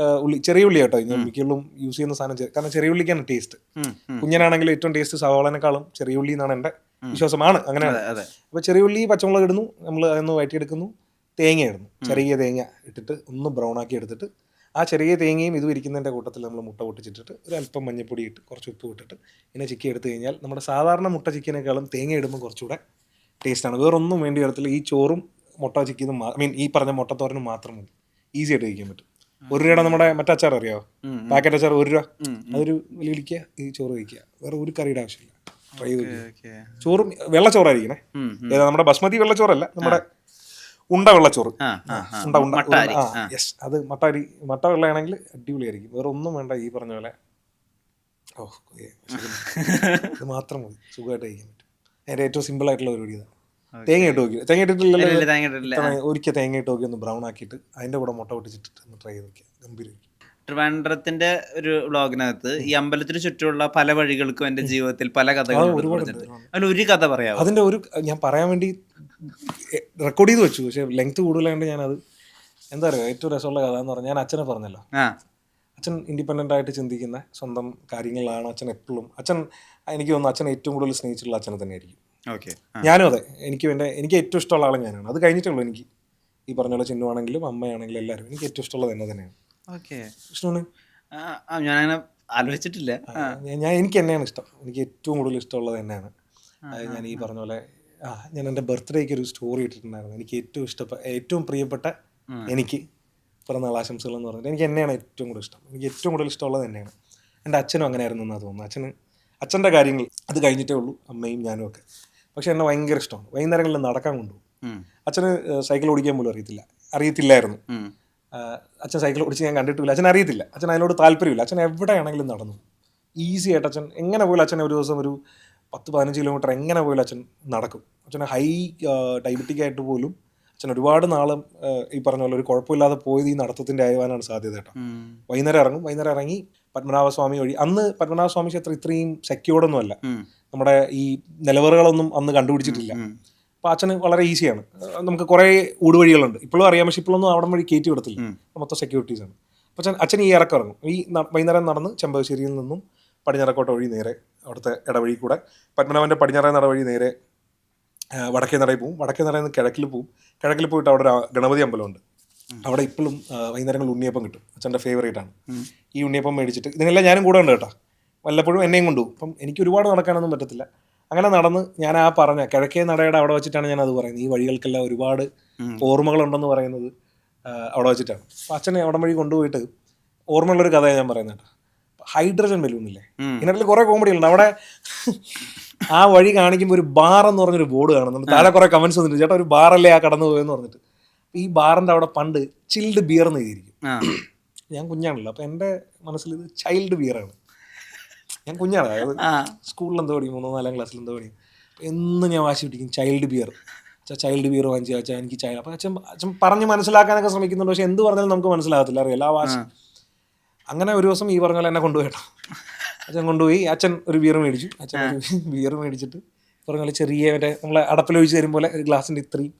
ഉള്ളി കേട്ടോ ഞാൻ മിക്കുള്ളും യൂസ് ചെയ്യുന്ന സാധനം. കാരണം ചെറിയ ഉള്ളിക്കാണ് ടേസ്റ്റ്. കുഞ്ഞനാണെങ്കിൽ ഏറ്റവും ടേസ്റ്റ് സവാളേനേക്കാളും ചെറിയ ഉള്ളി എന്നാണ് എൻ്റെ വിശ്വാസമാണ്. അങ്ങനെയാണ്. അപ്പോൾ ചെറിയ ഉള്ളി പച്ചമുളക് ഇടുന്നു, നമ്മൾ അതൊന്ന് വഴറ്റിയെടുക്കുന്നു, തേങ്ങ ഇടുന്നു. ചെറിയ തേങ്ങ ഇട്ടിട്ട് ഒന്ന് ബ്രൗൺ ആക്കി എടുത്തിട്ട് ആ ചെറിയ തേങ്ങയും ഇതും ഇരിക്കുന്നതിൻ്റെ കൂട്ടത്തിൽ നമ്മൾ മുട്ട പൊട്ടിച്ചിട്ടിട്ട് ഒരു അല്പം മഞ്ഞപ്പൊടി ഇട്ട് കുറച്ച് ഉപ്പ് ഇട്ടിട്ട് ഇങ്ങനെ ചിക്കി എടുത്തു കഴിഞ്ഞാൽ നമ്മുടെ സാധാരണ മുട്ട ചിക്കനേക്കാളും തേങ്ങ ഇടുമ്പോൾ കുറച്ചുകൂടെ ടേസ്റ്റാണ്. വേറൊന്നും വേണ്ടി വരത്തില്ല. ഈ ചോറും മുട്ട ചിക്കിയതും ഈ പറഞ്ഞ മുട്ടത്തോരനും മാത്രം മതി. ഈസി ആയിട്ട് കഴിക്കാൻ പറ്റും. 1 രൂപയുടെ നമ്മുടെ മറ്റച്ചാർ അറിയാമോ? പാക്കറ്റ് അച്ചാർ 1 രൂപ. അതൊരു വലിയ ഈ ചോറ് കഴിക്കുക. വേറെ ഒരു കറിയുടെ ആവശ്യമില്ല. ട്രൈ ചെയ്ത് ചോറും വെള്ളച്ചോറായിരിക്കണേ. ഏതാ നമ്മുടെ ബസ്മതി വെള്ളച്ചോറല്ല, നമ്മുടെ ഉണ്ട വെള്ളച്ചോറ്. യെസ്, അത് മട്ട വെള്ളയാണെങ്കിൽ അടിപൊളിയായിരിക്കും. വേറെ ഒന്നും വേണ്ട. ഈ പറഞ്ഞ പോലെ ഇത് മാത്രം മതി, സുഖമായിട്ട് കഴിക്കാൻ പറ്റും. അതിൻ്റെ ഏറ്റവും സിമ്പിൾ ആയിട്ടുള്ള പരിപാടി ഇതാണ്. തേങ്ങ ഇട്ട് നോക്കി. തേങ്ങ ഇട്ടിട്ടില്ലല്ലോ? ഒരിക്കൽ തേങ്ങ ഇട്ട് നോക്കി ഒന്ന് ബ്രൗൺ ആക്കിയിട്ട് അതിൻ്റെ കൂടെ മുട്ട പൊട്ടിച്ചിട്ടിട്ട് ഒന്ന് ട്രൈ ചെയ്ത് നോക്കിയാൽ ഗംഭീരമായിരിക്കും. ട്രിവാൻഡ്രത്തിന്റെ ഒരു വ്ളോഗിനകത്ത് ഈ അമ്പലത്തിന് ചുറ്റുമുള്ള പല വഴികൾക്കും എൻ്റെ ജീവിതത്തിൽ പല കഥകളും ഒരു കഥ പറയാം. അതിൻ്റെ ഞാൻ പറയാൻ വേണ്ടി റെക്കോർഡ് ചെയ്ത് വെച്ചു, പക്ഷേ ലെങ്ത് കൂടുതലായതുകൊണ്ട് ഞാനത് എന്താ പറയുക, ഏറ്റവും രസമുള്ള കഥ എന്ന് പറഞ്ഞാൽ ഞാൻ അച്ഛനെ പറഞ്ഞല്ലോ. അച്ഛൻ ഇൻഡിപെൻഡൻ്റ് ആയിട്ട് ചിന്തിക്കുന്ന സ്വന്തം കാര്യങ്ങളാണ് അച്ഛൻ എപ്പോഴും. എനിക്ക് തോന്നുന്നു അച്ഛൻ ഏറ്റവും കൂടുതൽ സ്നേഹിച്ചിട്ടുള്ള അച്ഛനെ തന്നെയായിരിക്കും. ഞാനും അതെ. എനിക്ക് ഏറ്റവും ഇഷ്ടമുള്ള ആളും ഞാനാണ്. അത് കഴിഞ്ഞിട്ടുള്ളൂ എനിക്ക് ഈ പറഞ്ഞ പോലെ ചിന്നുവാണെങ്കിലും അമ്മയാണെങ്കിലും എല്ലാവരും എനിക്ക് ഏറ്റവും ഇഷ്ടമുള്ളത് എന്നെ തന്നെയാണ്. വിഷ്ണുവിന് ഞാനങ്ങനെ ആലോചിച്ചിട്ടില്ല. എനിക്ക് എന്നെയാണ് ഇഷ്ടം. എനിക്ക് ഏറ്റവും കൂടുതൽ ഇഷ്ടമുള്ളത് തന്നെയാണ്. ഞാൻ ഈ പറഞ്ഞ പോലെ ഞാൻ എൻ്റെ ബർത്ത്ഡേക്ക് ഒരു സ്റ്റോറി ഇട്ടിട്ടുണ്ടായിരുന്നു. എനിക്ക് ഏറ്റവും പ്രിയപ്പെട്ട എനിക്ക് പിറന്നാൾ ആശംസകൾ എന്ന് പറഞ്ഞിട്ട് എനിക്ക് എന്നെയാണ് ഏറ്റവും കൂടുതൽ ഇഷ്ടം. എനിക്ക് ഏറ്റവും കൂടുതൽ ഇഷ്ടമുള്ളത് തന്നെയാണ്. എൻ്റെ അച്ഛനും അങ്ങനെ ആയിരുന്നു എന്നാണ് തോന്നുന്നത്. അച്ഛൻ്റെ കാര്യങ്ങൾ അത് കഴിഞ്ഞിട്ടേ ഉള്ളൂ അമ്മയും ഞാനും ഒക്കെ. പക്ഷെ എന്നെ ഭയങ്കര ഇഷ്ടമാണ്. വൈകുന്നേരങ്ങളിൽ നടക്കാൻ കൊണ്ടുപോകും. അച്ഛന് സൈക്കിൾ ഓടിക്കാൻ പോലും അറിയത്തില്ലായിരുന്നു. അച്ഛൻ സൈക്കിൾ ഓടിച്ച് ഞാൻ കണ്ടിട്ടില്ല. അച്ഛൻ അറിയത്തില്ല, അച്ഛൻ അതിനോട് താല്പര്യമില്ല. അച്ഛൻ എവിടെയാണെങ്കിലും നടന്നു ഈസി ആയിട്ട്. അച്ഛൻ എങ്ങനെ പോലും അച്ഛൻ ഒരു ദിവസം ഒരു 10-15 കിലോമീറ്റർ എങ്ങനെ പോലും അച്ഛൻ നടക്കും. അച്ഛന് ഹൈ ഡയബറ്റിക് ആയിട്ട് പോലും അച്ഛൻ ഒരുപാട് നാളും ഈ പറഞ്ഞ പോലെ ഒരു കുഴപ്പമില്ലാതെ പോയത് ഈ നടത്തത്തിൻ്റെ ആയവാനാണ് സാധ്യത കേട്ടോ. വൈകുന്നേരം ഇറങ്ങി പത്മനാഭസ്വാമി വഴി. അന്ന് പത്മനാഭസ്വാമി ക്ഷേത്രം ഇത്രയും സെക്യൂർഡൊന്നും അല്ല, നമ്മുടെ ഈ നിലവറകളൊന്നും അന്ന് കണ്ടുപിടിച്ചിട്ടില്ല. അപ്പോൾ അച്ഛന് വളരെ ഈസിയാണ്. നമുക്ക് കുറേ ഊടുവഴികളുണ്ട്, ഇപ്പോഴും അറിയാം, പക്ഷെ ഇപ്പോഴൊന്നും അവിടെ വഴി കയറ്റി വിടത്തില്ല, മൊത്തം സെക്യൂരിറ്റീസാണ്. അപ്പോൾ അച്ഛൻ ഈ ഇറക്കം ഈ വൈകുന്നേരം നടന്ന് ചെമ്പകശ്ശേരിയിൽ നിന്നും പടിഞ്ഞാറക്കോട്ട വഴി നേരെ അവിടുത്തെ ഇടവഴി കൂടെ പത്മനാഭൻ്റെ പടിഞ്ഞാറേ നട വഴി നേരെ വടക്കേ നടയിൽ പോവും. വടക്കേ നടയിൽ നിന്ന് കിഴക്കിൽ പോവും. കിഴക്കിൽ പോയിട്ട് അവിടെ ഒരു ഗണപതി അമ്പലമുണ്ട്. അവിടെ ഇപ്പോഴും വൈകുന്നേരങ്ങളിൽ ഉണ്ണിയപ്പം കിട്ടും. അച്ഛൻ്റെ ഫേവറേറ്റ് ആണ് ഈ ഉണ്ണിയപ്പം മേടിച്ചിട്ട്. ഇതിനെല്ലാം ഞാനും കൂടെ ഉണ്ട് കേട്ടോ, വല്ലപ്പോഴും എന്നെയും കൊണ്ടുപോകും. അപ്പം എനിക്ക് ഒരുപാട് നടക്കാനൊന്നും പറ്റത്തില്ല. അങ്ങനെ നടന്ന് ഞാൻ ആ പറഞ്ഞ കിഴക്കേ നടയുടെ അവിടെ വെച്ചിട്ടാണ് ഞാൻ അത് പറയുന്നത്. ഈ വഴികൾക്കെല്ലാം ഒരുപാട് ഓർമ്മകളുണ്ടെന്ന് പറയുന്നത് അവിടെ വെച്ചിട്ടാണ്. അപ്പം അച്ഛനെ അവിടെ വഴി കൊണ്ടുപോയിട്ട് ഓർമ്മയുള്ളൊരു കഥയാണ് ഞാൻ പറയുന്നത് കേട്ടോ. ഹൈഡ്രജൻ ബലൂണില്ലേ, ഇതിനിടയിൽ കുറേ കോമഡികളുണ്ട്. അവിടെ ആ വഴി കാണിക്കുമ്പോൾ ഒരു ബാർ എന്ന് പറഞ്ഞൊരു ബോർഡ് കാണുന്നുണ്ട്. താഴെ കുറേ കമൻസ് വന്നിട്ട്, ചേട്ടാ ഒരു ബാറല്ലേ ആ കടന്നു പോയെന്ന് പറഞ്ഞിട്ട്. ഈ ബാറിൻ്റെ അവിടെ പണ്ട് ചിൽഡ് ബിയർ എന്ന് എഴുതിയിരിക്കും. ഞാൻ കുഞ്ഞാണല്ലോ, അപ്പം എൻ്റെ മനസ്സിൽ ഇത് ചൈൽഡ് ബിയറാണ്. ഞാൻ കുഞ്ഞാണ്, അതായത് സ്കൂളിൽ എന്തോ പഠിക്കും, 3-4 ക്ലാസ്സിൽ എന്തോ പഠിക്കും. എന്ന് ഞാൻ വാശി പിടിക്കും ചൈൽഡ് ബിയർ, ചൈൽഡ് ബിയർ വാങ്ങിച്ചു വെച്ചാൽ എനിക്ക് ചൈൽഡ്. അപ്പം അച്ഛൻ പറഞ്ഞ് മനസ്സിലാക്കാനൊക്കെ ശ്രമിക്കുന്നുണ്ട്, പക്ഷെ എന്ത് പറഞ്ഞാലും നമുക്ക് മനസ്സിലാകത്തില്ല, അറിയില്ല ആ വാശി. അങ്ങനെ ഒരു ദിവസം ഈ പറഞ്ഞ പോലെ എന്നെ കൊണ്ടുപോയിട്ടോ. അച്ഛൻ കൊണ്ടുപോയി, അച്ഛൻ ഒരു ബിയർ മേടിച്ചു. അച്ഛൻ ഒരു ബിയർ മേടിച്ചിട്ട് പറഞ്ഞ പോലെ ചെറിയ മറ്റേ നമ്മളെ അടപ്പിലൊഴിച്ച് തരും പോലെ ഒരു ഗ്ലാസിൻ്റെ ഇത്രയും.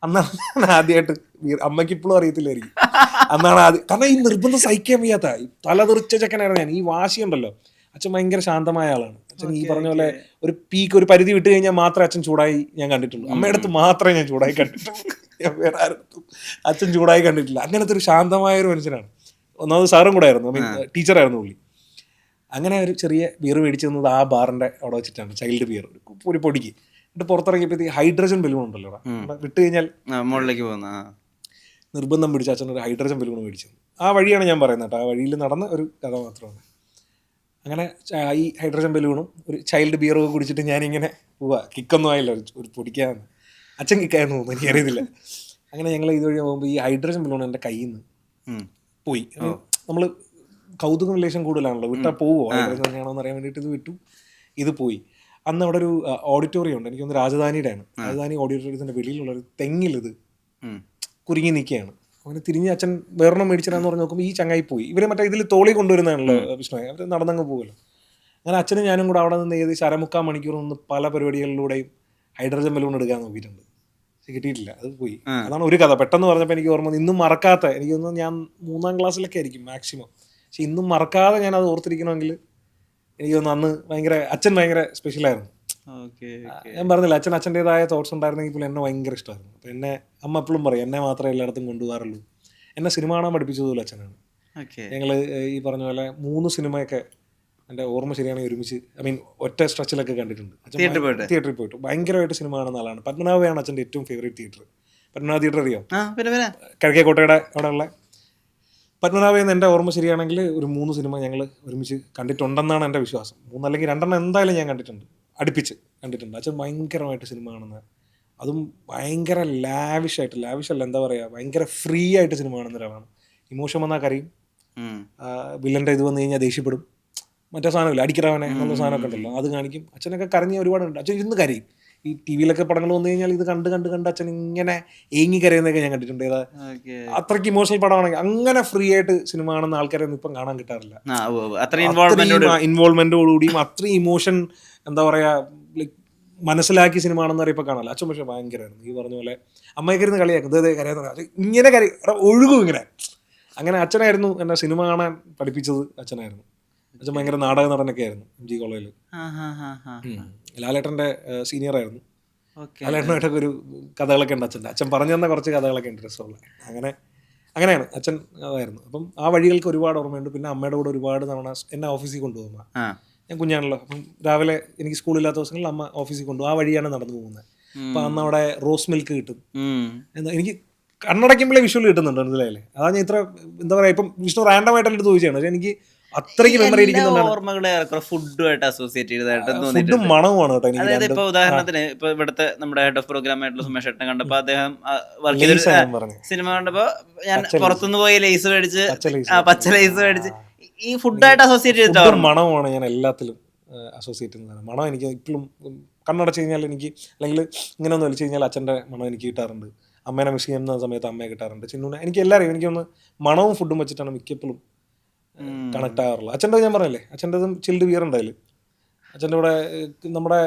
അന്നാണ് ഞാൻ ആദ്യമായിട്ട് ബിയർ, അമ്മയ്ക്ക് ഇപ്പോഴും അറിയത്തില്ലായിരിക്കും, അന്നാണ് ആദ്യം. കാരണം ഈ നിർബന്ധം സഹിക്കാൻ വയ്യാത്ത തല തെറിച്ച ചെക്കനായിരുന്നു ഞാൻ. ഈ വാശിയുണ്ടല്ലോ, അച്ഛൻ ഭയങ്കര ശാന്തമായ ആളാണ്. അച്ഛൻ ഈ പറഞ്ഞ പോലെ ഒരു പീക്ക്, ഒരു പരിധി വിട്ട് കഴിഞ്ഞാൽ മാത്രമേ അച്ഛൻ ചൂടായി ഞാൻ കണ്ടിട്ടുള്ളൂ. അമ്മയുടെ അടുത്ത് മാത്രമേ ഞാൻ ചൂടായി കണ്ടിട്ടുള്ളൂ, ഞാൻ വേറെ ആരുടെ അച്ഛൻ ചൂടായി കണ്ടിട്ടില്ല. അങ്ങനത്തെ ഒരു ശാന്തമായ ഒരു മനുഷ്യനാണ്. ഒന്നാമത് സാറും കൂടെ ആയിരുന്നു, ടീച്ചറായിരുന്നു പുള്ളി. അങ്ങനെ ഒരു ചെറിയ ബിയർ മേടിച്ചു തന്നത് ആ ബാറിൻ്റെ അവിടെ വെച്ചിട്ടാണ്, ചൈൽഡ് ബിയർ, ഒരു പൊടിക്ക്. എന്നിട്ട് പുറത്തിറങ്ങിയപ്പോഴത്തേക്ക് ഹൈഡ്രജൻ ബലൂൺ ഉണ്ടല്ലോ വിട്ട് കഴിഞ്ഞാൽ മുകളിലേക്ക് പോകുന്ന നിർബന്ധം പിടിച്ച അച്ഛൻ ഒരു ഹൈഡ്രജൻ ബലൂൺ മേടിച്ചത്. ആ വഴിയാണ് ഞാൻ പറയുന്നത് കേട്ടോ, ആ വഴിയിൽ നടന്ന ഒരു കഥ മാത്രമാണ്. അങ്ങനെ ഈ ഹൈഡ്രജൻ ബലൂണും ഒരു ചൈൽഡ് ബിയറൊക്കെ കുടിച്ചിട്ട് ഞാനിങ്ങനെ പോവാ. കിക്കൊന്നും ആയില്ല, ഒരു പൊടിക്കാന്ന്. അച്ഛൻ കിക്കായെന്ന് തോന്നുന്നു, എനിക്കറിയത്തില്ല. അങ്ങനെ ഞങ്ങൾ ഇതുവഴി പോകുമ്പോൾ ഈ ഹൈഡ്രജൻ ബലൂൺ എൻ്റെ കയ്യിൽ നിന്ന് പോയി. നമ്മൾ കൗതുകം ലേശം കൂടുതലാണല്ലോ, വിട്ടാൽ പോവോ ഹൈഡ്രജൻ തന്നെയാണോ എന്ന് അറിയാൻ വേണ്ടിയിട്ട് ഇത് വിട്ടു. ഇത് പോയി. അന്ന് അവിടെ ഒരു ഓഡിറ്റോറിയം ഉണ്ട്, എനിക്കൊന്ന് രാജധാനിയുടെ ആണ്. രാജധാനി ഓഡിറ്റോറിയത്തിൻ്റെ വെളിയിലുള്ളൊരു തെങ്ങിലിത് കുരുങ്ങി നിൽക്കുകയാണ്. അങ്ങനെ തിരിഞ്ഞ് അച്ഛൻ വേറൊന്നും മേടിച്ചിടാന്ന് പറഞ്ഞ് നോക്കുമ്പോൾ ഈ ചങ്ങായി പോയി. ഇവർ മറ്റേ ഇതിൽ തോളി കൊണ്ടുവരുന്നതാണല്ലോ വിഷ്ണു, അവർ നടന്നങ്ങ് പോകുമല്ലോ. അങ്ങനെ അച്ഛനും ഞാനും കൂടെ അവിടെ നിന്ന് ഏകദേശം 1/4 മണിക്കൂർ നിന്ന് പല പരിപാടികളിലൂടെയും ഹൈഡ്രജൻ ബലൂൺ എടുക്കാൻ നോക്കിയിട്ടുണ്ട്, കിട്ടിയിട്ടില്ല, അത് പോയി. അതാണ് ഒരു കഥ. പെട്ടെന്ന് പറഞ്ഞപ്പോൾ എനിക്ക് ഓർമ്മ, ഇന്നും മറക്കാത്ത, എനിക്ക് തോന്നുന്നു ഞാൻ 3-ാം ക്ലാസ്സിലൊക്കെ ആയിരിക്കും മാക്സിമം, പക്ഷെ ഇന്നും മറക്കാതെ ഞാൻ അത് ഓർത്തിരിക്കണമെങ്കിൽ എനിക്ക് തോന്നുന്നു അന്ന് അച്ഛൻ ഭയങ്കര സ്പെഷ്യലായിരുന്നു. ഞാൻ പറഞ്ഞില്ല, അച്ഛൻ്റെതായ തോട്ട്സ് ഉണ്ടായിരുന്നെങ്കിൽ പോലും എന്നെ ഭയങ്കര ഇഷ്ടമായിരുന്നു. അപ്പം എന്നെ അമ്മ എപ്പോഴും പറയും, എന്നെ മാത്രമേ എല്ലായിടത്തും കൊണ്ടുപോകാറുള്ളൂ. എന്നെ സിനിമ കാണാൻ പഠിപ്പിച്ചതുപോലെ അച്ഛനാണ്. ഞങ്ങൾ ഈ പറഞ്ഞ പോലെ 3 സിനിമയൊക്കെ എൻ്റെ ഓർമ്മ ശരിയാണെങ്കിൽ ഒരുമിച്ച്, ഒറ്റ സ്ട്രെച്ചിലൊക്കെ കണ്ടിട്ടുണ്ട്. തിയേറ്ററിൽ പോയിട്ട് ഭയങ്കരമായിട്ട് സിനിമ കാണുന്ന ആളാണ്. പത്മനാഭയാണ് അച്ഛൻ്റെ ഏറ്റവും ഫേവറേറ്റ് തിയേറ്റർ. പത്മനാഭ തിയേറ്റർ അറിയോ? കിഴക്കേക്കോട്ടയുടെ അവിടെ ഉള്ള പത്മനാഭയെന്ന് എൻ്റെ ഓർമ്മ ശരിയാണെങ്കിൽ ഒരു 3 സിനിമ ഞങ്ങൾ ഒരുമിച്ച് കണ്ടിട്ടുണ്ടെന്നാണ് എൻ്റെ വിശ്വാസം. 3 അല്ലെങ്കിൽ 2 എന്തായാലും ഞാൻ കണ്ടിട്ടുണ്ട്, അടുപ്പിച്ച് കണ്ടിട്ടുണ്ട്. അച്ഛൻ ഭയങ്കരമായിട്ട് സിനിമ കാണുന്ന, അതും ഭയങ്കര ലാവിഷല്ല, എന്താ പറയുക, ഭയങ്കര ഫ്രീ ആയിട്ട് സിനിമ കാണുന്ന ഒരാളാണ്. ഇമോഷൻ വന്നാൽ കരയും, വില്ലൻ്റെ ഇത് വന്നു കഴിഞ്ഞാൽ ദേഷ്യപ്പെടും, മറ്റേ സാധനമില്ല അടിക്കറാവനെ എന്നുള്ള സാധനമൊക്കെ ഉണ്ടല്ലോ, അത് കാണിക്കും. അച്ഛനൊക്കെ കരഞ്ഞ ഒരുപാടുണ്ട്. അച്ഛൻ ഇരുന്ന് കരയും. ഈ ടി വിയിലൊക്കെ പടങ്ങൾ വന്നു കഴിഞ്ഞാൽ ഇത് കണ്ട് അച്ഛൻ ഇങ്ങനെ ഏങ്ങി കരയുന്നതൊക്കെ ഞാൻ കണ്ടിട്ടുണ്ട്. അത്രയ്ക്ക് ഇമോഷണൽ പടമാണെങ്കിൽ അങ്ങനെ ഫ്രീ ആയിട്ട് സിനിമ കാണുന്ന ആൾക്കാരൊന്നും ഇപ്പം കാണാൻ കിട്ടാറില്ല. ഇൻവോൾവ്മെന്റോടുകൂടിയും അത്രയും ഇമോഷൻ, എന്താ പറയുക, ലൈക്ക് മനസ്സിലാക്കി സിനിമ ആണെന്ന് അറിയപ്പോൾ കാണാമല്ലോ. അച്ഛൻ പക്ഷേ ഭയങ്കരമായിരുന്നു. ഈ പറഞ്ഞ പോലെ അമ്മയൊക്കെ ഇരുന്ന് കളിയാക്കും, ഇതേ കരയാന്ന് പറയാം, ഇങ്ങനെ ഒഴുകും ഇങ്ങനെ. അങ്ങനെ അച്ഛനായിരുന്നു എന്നെ സിനിമ കാണാൻ പഠിപ്പിച്ചത്. അച്ഛനായിരുന്നു. അച്ഛൻ ഭയങ്കര നാടക നടനൊക്കെ ആയിരുന്നു MG കോളേജിൽ. ലാലേട്ടൻ്റെ സീനിയറായിരുന്നു. ലാലേട്ടനായിട്ടൊക്കെ ഒരു കഥകളൊക്കെ ഉണ്ട് അച്ഛൻ്റെ. അച്ഛൻ പറഞ്ഞു തന്ന കുറച്ച് കഥകളൊക്കെ ഉണ്ട് രസമുള്ള. അങ്ങനെയാണ് അച്ഛൻ അതായിരുന്നു. അപ്പം ആ വഴികൾക്ക് ഒരുപാട് ഓർമ്മയുണ്ട്. പിന്നെ അമ്മയുടെ കൂടെ ഒരുപാട് തവണ എന്നെ ഓഫീസിൽ കൊണ്ടുപോകുമ്പോൾ, ഞാൻ കുഞ്ഞാണല്ലോ, അപ്പം രാവിലെ എനിക്ക് സ്കൂളില്ലാത്ത ദിവസങ്ങളിൽ അമ്മ ഓഫീസിൽ കൊണ്ടുപോകും. ആ വഴിയാണ് നടന്നു പോകുന്നത്. അപ്പം അന്ന് അവിടെ റോസ് മിൽക്ക് കിട്ടും. എനിക്ക് കണ്ണടയ്ക്കുമ്പോഴേ വിഷ്വൽ കിട്ടുന്നുണ്ട്, മനസ്സിലായില്ലേ? അതാണ് ഞാൻ ഇത്ര, എന്താ പറയുക, ഇപ്പം വിഷ്ണു റാൻഡമായിട്ട് എൻ്റെ അടുത്ത് ചോദിച്ചാണ്, പക്ഷേ എനിക്ക് അത്രയ്ക്ക് മെമ്മറി ഇരിക്കുന്നുണ്ടാണ്. ഓർമ്മകളെ ഫുഡുമായിട്ട് അസോസിയേറ്റ് ചെയ്തതായിട്ട് ഫുഡും തോന്നിയിട്ടുണ്ട്. മണവുമാണ് കേട്ടോ എനിക്ക് അതായത് രണ്ടും. ഇപ്പൊ ഉദാഹരണത്തിന് ഇപ്പൊ ഇവിടുത്തെ നമ്മുടെ ഹെഡ് ഓഫ് പ്രോഗ്രാം ആയിട്ടുള്ള സുമേഷ് ഏട്ടനെ കണ്ടപ്പോ അദ്ദേഹം വർക്ക് ലേസാ ചെയ്ത ഞാൻ പറഞ്ഞത്. സിനിമ കണ്ടപ്പോ ഞാൻ പച്ച പുറത്തുനിന്ന് പോയി ലേസ് മേടിച്ച് പച്ച ലേസ് പച്ച ലേസ് മേടിച്ച് ഈ ഫുഡായിട്ട് അസോസിയേറ്റ് ഫുഡും ചെയ്തിട്ടാണ്. മണവുമാണ് ഞാൻ എല്ലാത്തിലും അസോസിയേറ്റ് ചെയ്യുന്നതാണ്. മണം എനിക്ക് ഇപ്പോഴും കണ്ണടച്ച് കഴിഞ്ഞാൽ എനിക്ക്, അല്ലെങ്കിൽ ഇങ്ങനെ ഒന്ന് വലിച്ചു കഴിഞ്ഞാൽ അച്ഛൻ്റെ മണം എനിക്ക് കിട്ടാറുണ്ട്. അമ്മേനെ മിസ് ചെയ്യുന്ന സമയത്ത് അമ്മയെ കിട്ടാറുണ്ട്. ചിന്നൂനെ എനിക്ക് എല്ലാവരെയും എനിക്കൊന്ന് മണവും ഫുഡും വെച്ചിട്ടാണ് മിക്കപ്പോഴും കണക്ട് ആകാറുള്ളത്. അച്ഛൻ്റെ ഞാൻ പറഞ്ഞല്ലേ, അച്ഛൻ്റെതും ചിൽഡ് ബിയർ ഉണ്ടായാലും അച്ഛൻ്റെ കൂടെ നമ്മുടെ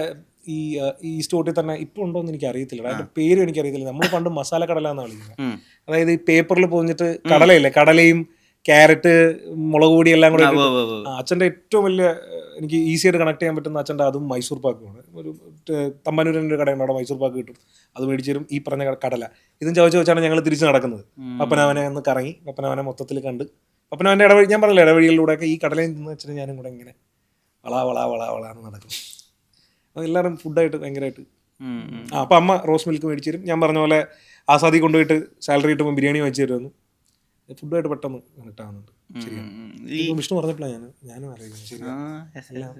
ഈ സ്റ്റോട്ടിൽ തന്നെ ഇപ്പോൾ ഉണ്ടോയെന്ന് എനിക്ക് അറിയത്തില്ല, അതിൻ്റെ പേരും എനിക്ക് അറിയത്തില്ല. നമ്മൾ പണ്ട് മസാല കടല എന്നാണ് വിളിക്കുന്നത്. അതായത് ഈ പേപ്പറിൽ പോന്നിട്ട് കടലയില്ലേ, കടലയും ക്യാരറ്റ് മുളക് പൊടി എല്ലാം കൂടെ അച്ഛൻ്റെ ഏറ്റവും വലിയ എനിക്ക് ഈസി ആയിട്ട് കണക്ട് ചെയ്യാൻ പറ്റുന്ന അച്ഛൻ്റെ അതും മൈസൂർ പാക്കുമാണ്. ഒരു തമ്പാനൂരിൻ്റെ ഒരു കടയുണ്ട്, അവിടെ മൈസൂർ പാക്ക് കിട്ടും. അത് മേടിച്ചു തരും. ഈ പറഞ്ഞ കടല ഇതും ചവച്ച് വെച്ചാണ് ഞങ്ങൾ തിരിച്ച് നടക്കുന്നത്. പപ്പനാവനെ ഒന്ന് കറങ്ങി പപ്പനാവനെ മൊത്തത്തിൽ കണ്ട്, പപ്പനാവൻ്റെ ഇടവഴി ഞാൻ പറഞ്ഞില്ല, ഇടവഴികളിലൂടെയൊക്കെ ഈ കടലയും തിന്ന് വെച്ചിട്ട് ഞാനും കൂടെ ഇങ്ങനെ വളാന്ന് നടക്കും. അത് എല്ലാവരും ഫുഡായിട്ട് ഭയങ്കരമായിട്ട്. അപ്പം അമ്മ റോസ് മിൽക്ക് മേടിച്ചു തരും. ഞാൻ പറഞ്ഞ പോലെ ആസാദി കൊണ്ടുപോയിട്ട് സാലറി കിട്ടുമ്പോൾ ബിരിയാണി വെച്ച് തരുമെന്ന്. ഫുഡായിട്ട് പെട്ടെന്ന് കണക്ട് ആവുന്നുണ്ട്. ശരിയാണ്. വിഷ്ണു പറഞ്ഞപ്പോഴാണ് ഞാനും അറിയുന്നത്. ശരിയാണ്.